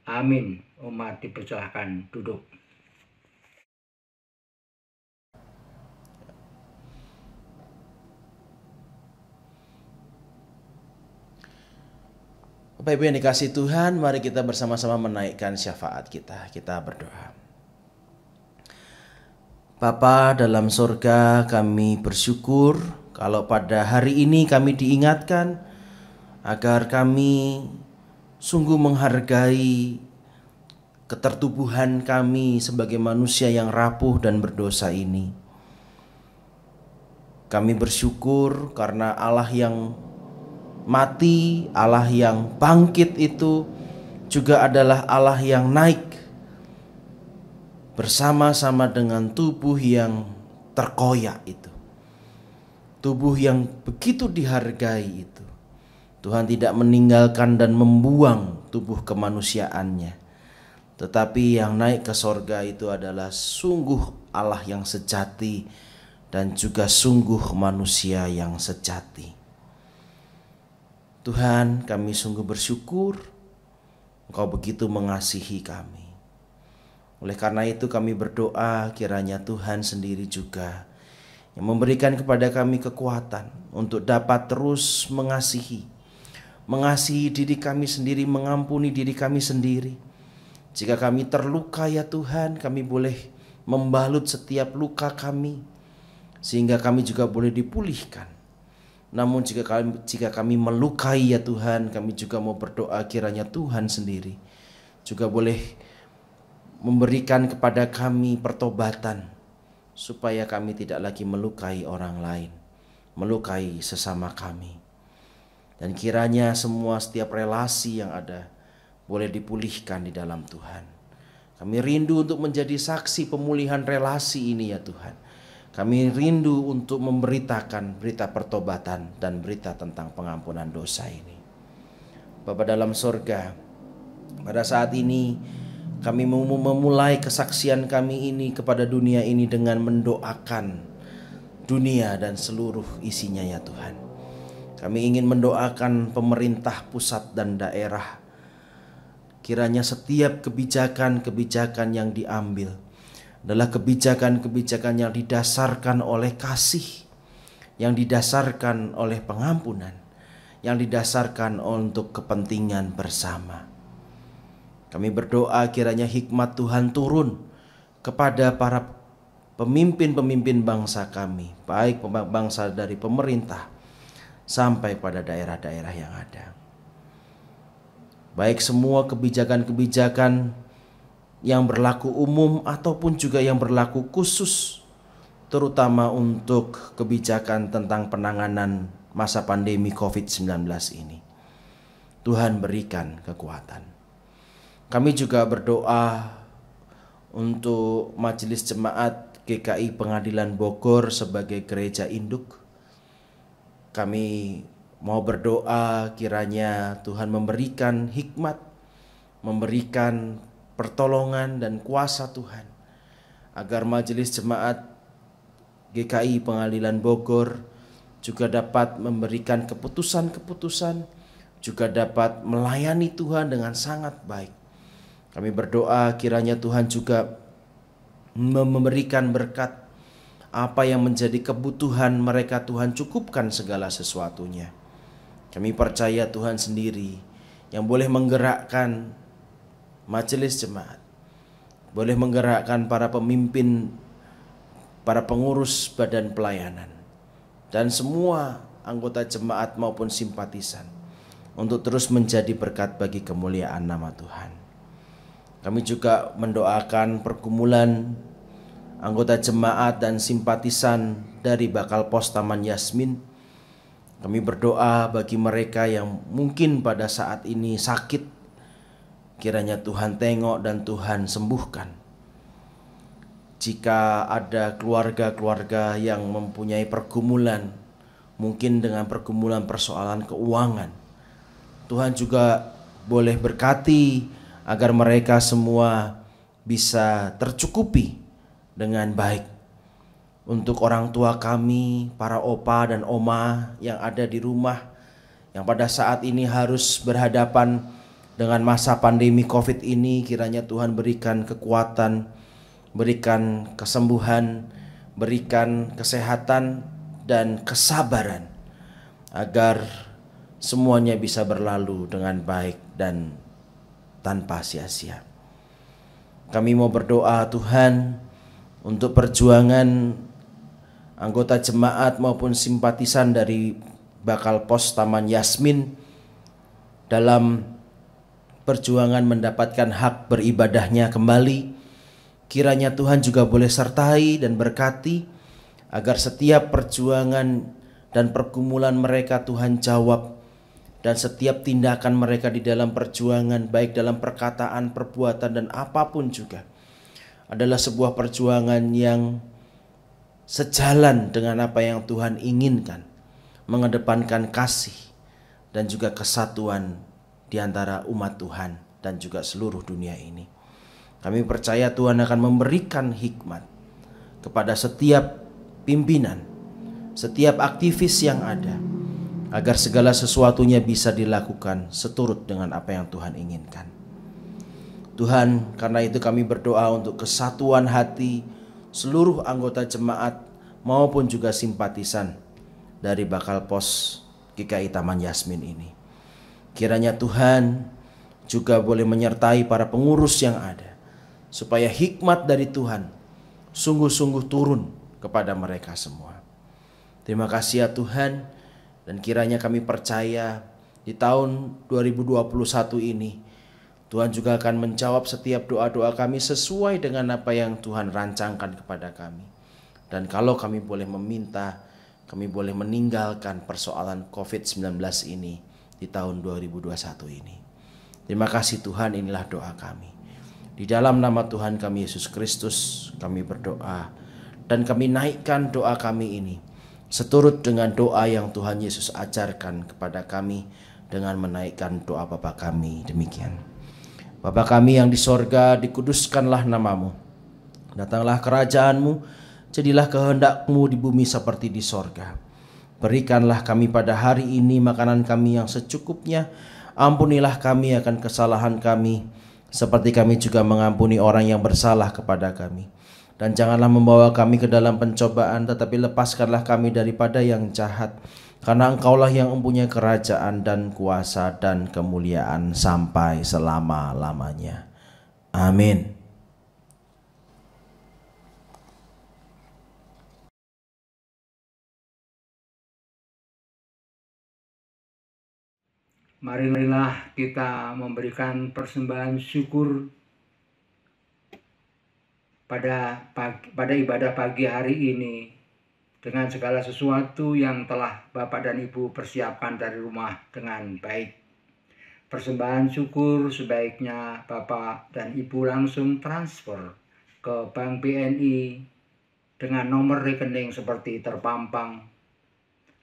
Amin. Umat dipersilahkan duduk. Bapak Ibu yang dikasihi Tuhan, mari kita bersama-sama menaikkan syafaat kita. Kita berdoa. Bapa dalam sorga, kami bersyukur kalau pada hari ini kami diingatkan agar kami sungguh menghargai ketertubuhan kami sebagai manusia yang rapuh dan berdosa ini. Kami bersyukur karena Allah yang mati, Allah yang bangkit itu juga adalah Allah yang naik bersama-sama dengan tubuh yang terkoyak itu. Tubuh yang begitu dihargai itu. Tuhan tidak meninggalkan dan membuang tubuh kemanusiaannya. Tetapi yang naik ke sorga itu adalah sungguh Allah yang sejati dan juga sungguh manusia yang sejati. Tuhan, kami sungguh bersyukur Engkau begitu mengasihi kami. Oleh karena itu kami berdoa kiranya Tuhan sendiri juga yang memberikan kepada kami kekuatan untuk dapat terus mengasihi diri kami sendiri, mengampuni diri kami sendiri. Jika kami terluka ya Tuhan, kami boleh membalut setiap luka kami sehingga kami juga boleh dipulihkan. Namun jika kami melukai ya Tuhan, kami juga mau berdoa kiranya Tuhan sendiri juga boleh memberikan kepada kami pertobatan supaya kami tidak lagi melukai orang lain, melukai sesama kami. Dan kiranya setiap relasi yang ada boleh dipulihkan di dalam Tuhan. Kami rindu untuk menjadi saksi pemulihan relasi ini ya Tuhan. Kami rindu untuk memberitakan berita pertobatan dan berita tentang pengampunan dosa ini. Bapa dalam sorga, pada saat ini kami mau memulai kesaksian kami ini kepada dunia ini dengan mendoakan dunia dan seluruh isinya ya Tuhan. Kami ingin mendoakan pemerintah pusat dan daerah. Kiranya setiap kebijakan-kebijakan yang diambil adalah kebijakan-kebijakan yang didasarkan oleh kasih, yang didasarkan oleh pengampunan, yang didasarkan untuk kepentingan bersama. Kami berdoa kiranya hikmat Tuhan turun kepada para pemimpin-pemimpin bangsa kami, baik bangsa dari pemerintah sampai pada daerah-daerah yang ada. Baik semua kebijakan-kebijakan yang berlaku umum ataupun juga yang berlaku khusus, terutama untuk kebijakan tentang penanganan masa pandemi COVID-19 ini. Tuhan berikan kekuatan. Kami juga berdoa untuk Majelis Jemaat GKI Pengadilan Bogor sebagai gereja induk. Kami mau berdoa kiranya Tuhan memberikan hikmat, memberikan pertolongan dan kuasa Tuhan, agar Majelis Jemaat GKI Pengadilan Bogor juga dapat memberikan keputusan-keputusan, juga dapat melayani Tuhan dengan sangat baik. Kami berdoa kiranya Tuhan juga memberikan berkat apa yang menjadi kebutuhan mereka. Tuhan cukupkan segala sesuatunya. Kami percaya Tuhan sendiri yang boleh menggerakkan majelis jemaat, boleh menggerakkan para pemimpin, para pengurus badan pelayanan, dan semua anggota jemaat maupun simpatisan untuk terus menjadi berkat bagi kemuliaan nama Tuhan. Kami juga mendoakan pergumulan anggota jemaat dan simpatisan dari Bakal Pos Taman Yasmin. Kami berdoa bagi mereka yang mungkin pada saat ini sakit, kiranya Tuhan tengok dan Tuhan sembuhkan. jika ada keluarga-keluarga yang mempunyai pergumulan, mungkin dengan pergumulan persoalan keuangan, Tuhan juga boleh berkati agar mereka semua bisa tercukupi dengan baik. Untuk orang tua kami, para opa dan oma yang ada di rumah, yang pada saat ini harus berhadapan dengan masa pandemi COVID ini, kiranya Tuhan berikan kekuatan, berikan kesembuhan, berikan kesehatan dan kesabaran, agar semuanya bisa berlalu dengan baik dan tanpa sia-sia. Kami mau berdoa Tuhan untuk perjuangan anggota jemaat maupun simpatisan dari Bakal Pos Taman Yasmin dalam perjuangan mendapatkan hak beribadahnya kembali. Kiranya Tuhan juga boleh sertai dan berkati agar setiap perjuangan dan pergumulan mereka Tuhan jawab, dan setiap tindakan mereka di dalam perjuangan, baik dalam perkataan, perbuatan dan apapun juga, adalah sebuah perjuangan yang sejalan dengan apa yang Tuhan inginkan, mengedepankan kasih dan juga kesatuan di antara umat Tuhan dan juga seluruh dunia ini. Kami percaya Tuhan akan memberikan hikmat kepada setiap pimpinan, setiap aktivis yang ada, agar segala sesuatunya bisa dilakukan seturut dengan apa yang Tuhan inginkan. Tuhan, karena itu kami berdoa untuk kesatuan hati seluruh anggota jemaat maupun juga simpatisan dari Bakal Pos GKI Taman Yasmin ini. Kiranya Tuhan juga boleh menyertai para pengurus yang ada, supaya hikmat dari Tuhan sungguh-sungguh turun kepada mereka semua. Terima kasih ya Tuhan, dan kiranya kami percaya di tahun 2021 ini Tuhan juga akan menjawab setiap doa-doa kami sesuai dengan apa yang Tuhan rancangkan kepada kami. Dan kalau kami boleh meminta, kami boleh meninggalkan persoalan COVID-19 ini di tahun 2021 ini. Terima kasih Tuhan, inilah doa kami. Di dalam nama Tuhan kami Yesus Kristus kami berdoa, dan kami naikkan doa kami ini seturut dengan doa yang Tuhan Yesus ajarkan kepada kami dengan menaikkan doa Bapa kami demikian. Bapa kami yang di sorga, dikuduskanlah namamu. Datanglah kerajaanmu, jadilah kehendak-Mu di bumi seperti di sorga. Berikanlah kami pada hari ini makanan kami yang secukupnya. Ampunilah kami akan kesalahan kami, seperti kami juga mengampuni orang yang bersalah kepada kami. Dan janganlah membawa kami ke dalam pencobaan, tetapi lepaskanlah kami daripada yang jahat. Karena Engkaulah yang mempunyai kerajaan dan kuasa dan kemuliaan sampai selama-lamanya. Amin. Marilah kita memberikan persembahan syukur pada ibadah pagi hari ini dengan segala sesuatu yang telah Bapak dan Ibu persiapkan dari rumah dengan baik. Persembahan syukur sebaiknya Bapak dan Ibu langsung transfer ke Bank BNI dengan nomor rekening seperti terpampang,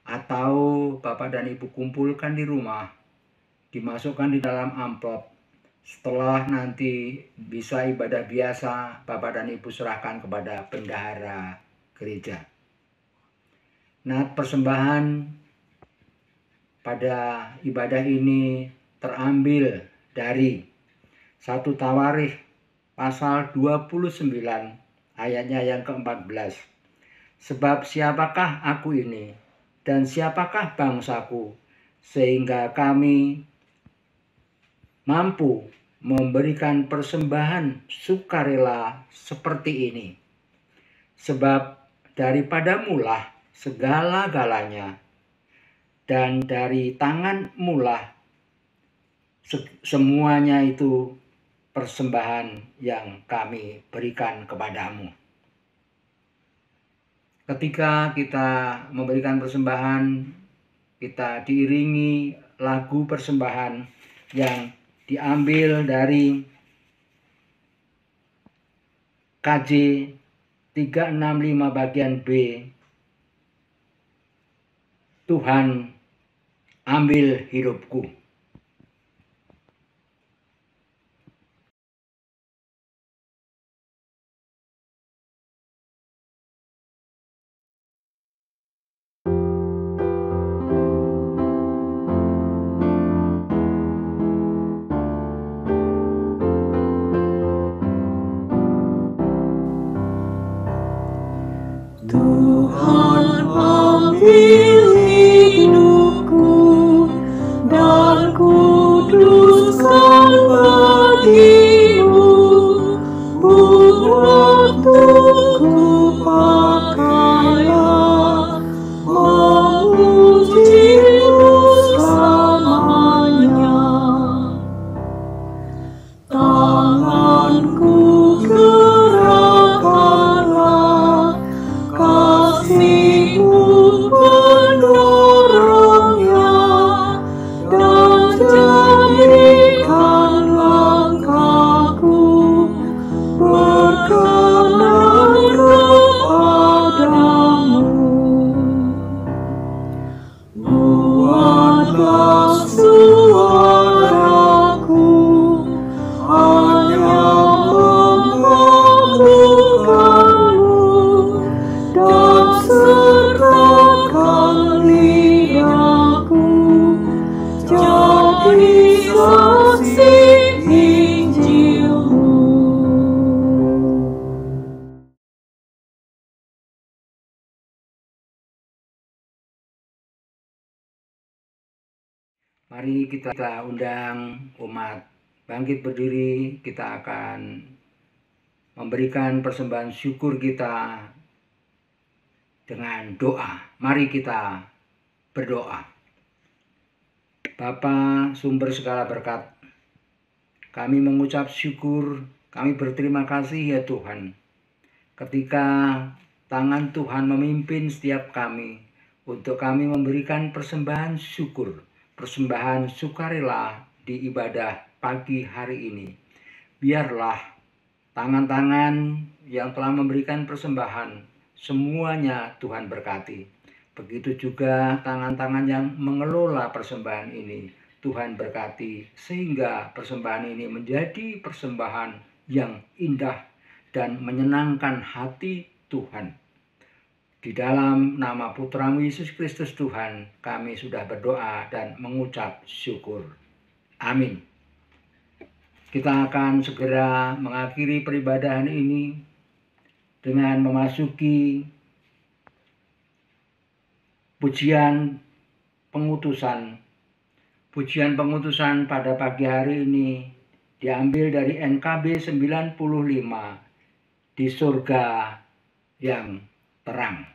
atau Bapak dan Ibu kumpulkan di rumah, dimasukkan di dalam amplop. Setelah nanti bisa ibadah biasa, Bapak dan Ibu serahkan kepada bendahara gereja. Nah, persembahan pada ibadah ini terambil dari 1 Tawarikh pasal 29 ayatnya yang ke-14. Sebab siapakah aku ini dan siapakah bangsaku, sehingga kami mampu memberikan persembahan sukarela seperti ini. Sebab daripadamulah segala-galanya, dan dari tanganmulah semuanya itu persembahan yang kami berikan kepadamu. Ketika kita memberikan persembahan, kita diiringi lagu persembahan yang diambil dari KJ 365 bagian B. Tuhan, ambil hidupku. Tuhan, ambil hidupku dan kuduskan bagimu, untukku pakailah memujimu selamanya. Tanganku gerakkanlah, kasih-Mu pendorongnya, dan jadikan langkahku berkenan kepadamu. Buatlah suaraku hanya memerlukan-Mu, dan sertakan lidahku jadi saksi Injil-Mu. Mari kita undang umat bangkit berdiri. Kita akan memberikan persembahan syukur kita dengan doa. Mari kita berdoa. Bapa, sumber segala berkat, kami mengucap syukur, kami berterima kasih ya Tuhan, ketika tangan Tuhan memimpin setiap kami untuk kami memberikan persembahan syukur, persembahan sukarela di ibadah pagi hari ini. Biarlah tangan-tangan yang telah memberikan persembahan semuanya Tuhan berkati. Begitu juga tangan-tangan yang mengelola persembahan ini Tuhan berkati, sehingga persembahan ini menjadi persembahan yang indah dan menyenangkan hati Tuhan. Di dalam nama Putra-Mu Yesus Kristus Tuhan, kami sudah berdoa dan mengucap syukur. Amin. Kita akan segera mengakhiri peribadahan ini dengan memasuki pujian pengutusan. Pujian pengutusan pada pagi hari ini diambil dari NKB 95, di surga yang terang.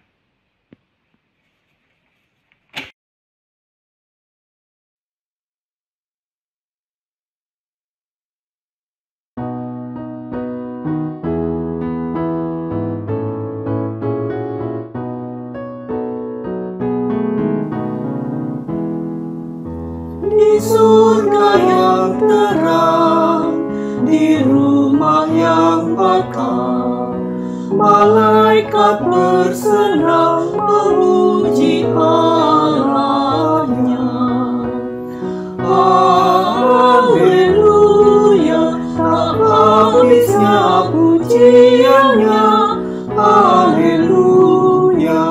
Di surga yang terang, di rumah yang bakal, malaikat bersenang memuji Allah-Nya. Haleluya, tak habisnya pujiannya. Haleluya,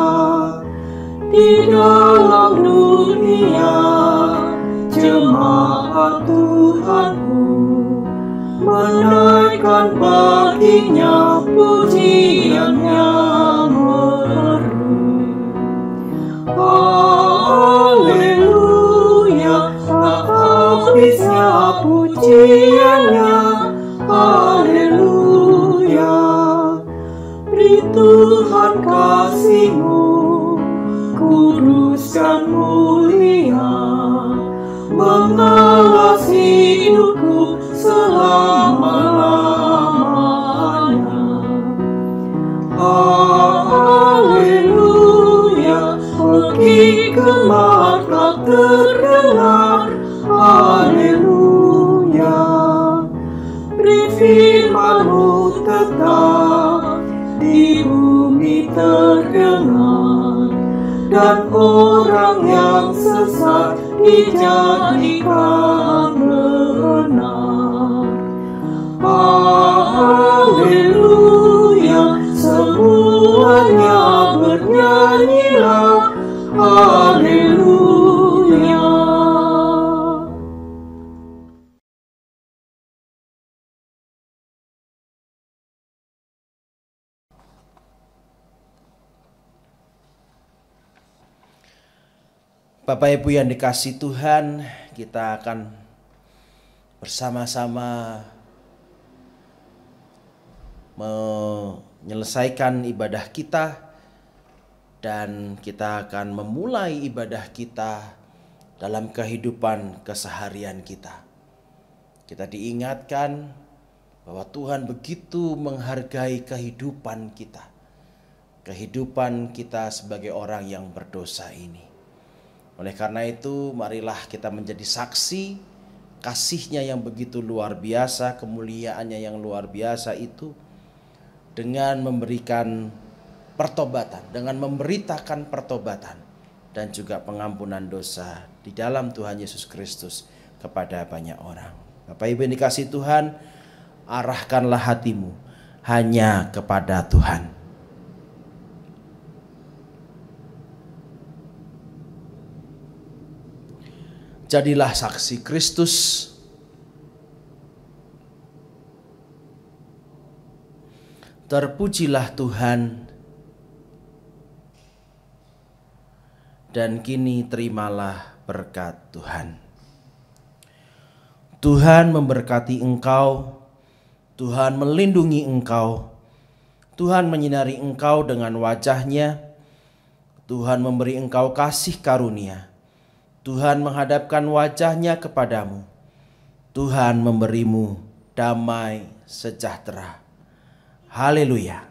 di dalam dunia jemaat Tuhanku menaikkan baginya pujian yang merdu. Haleluya, tak habisnya pujiannya. Haleluya, beri Tuhan kasih-Mu kudus dan mulia, mengawasi hidupku selama-lamanya. Haleluya, bagi gemat tak terdengar. Haleluya, beri firman-Mu tetap di bumi. terdengar, dan orang yang sesat dijadikan benar. Haleluya, semuanya bernyanyilah, haleluya. Bapak Ibu yang dikasihi Tuhan, kita akan bersama-sama menyelesaikan ibadah kita, dan kita akan memulai ibadah kita dalam kehidupan keseharian kita. Kita diingatkan bahwa Tuhan begitu menghargai kehidupan kita sebagai orang yang berdosa ini. Oleh karena itu, marilah kita menjadi saksi kasih-Nya yang begitu luar biasa, kemuliaan-Nya yang luar biasa itu, dengan memberikan pertobatan, dengan memberitakan pertobatan dan juga pengampunan dosa di dalam Tuhan Yesus Kristus kepada banyak orang. Bapak Ibu yang dikasihi Tuhan, arahkanlah hatimu hanya kepada Tuhan. Jadilah saksi Kristus. Terpujilah Tuhan. Dan kini terimalah berkat Tuhan. Tuhan memberkati engkau. Tuhan melindungi engkau. Tuhan menyinari engkau dengan wajah-Nya. Tuhan memberi engkau kasih karunia. Tuhan menghadapkan wajah-Nya kepadamu. Tuhan memberimu damai sejahtera. Haleluya.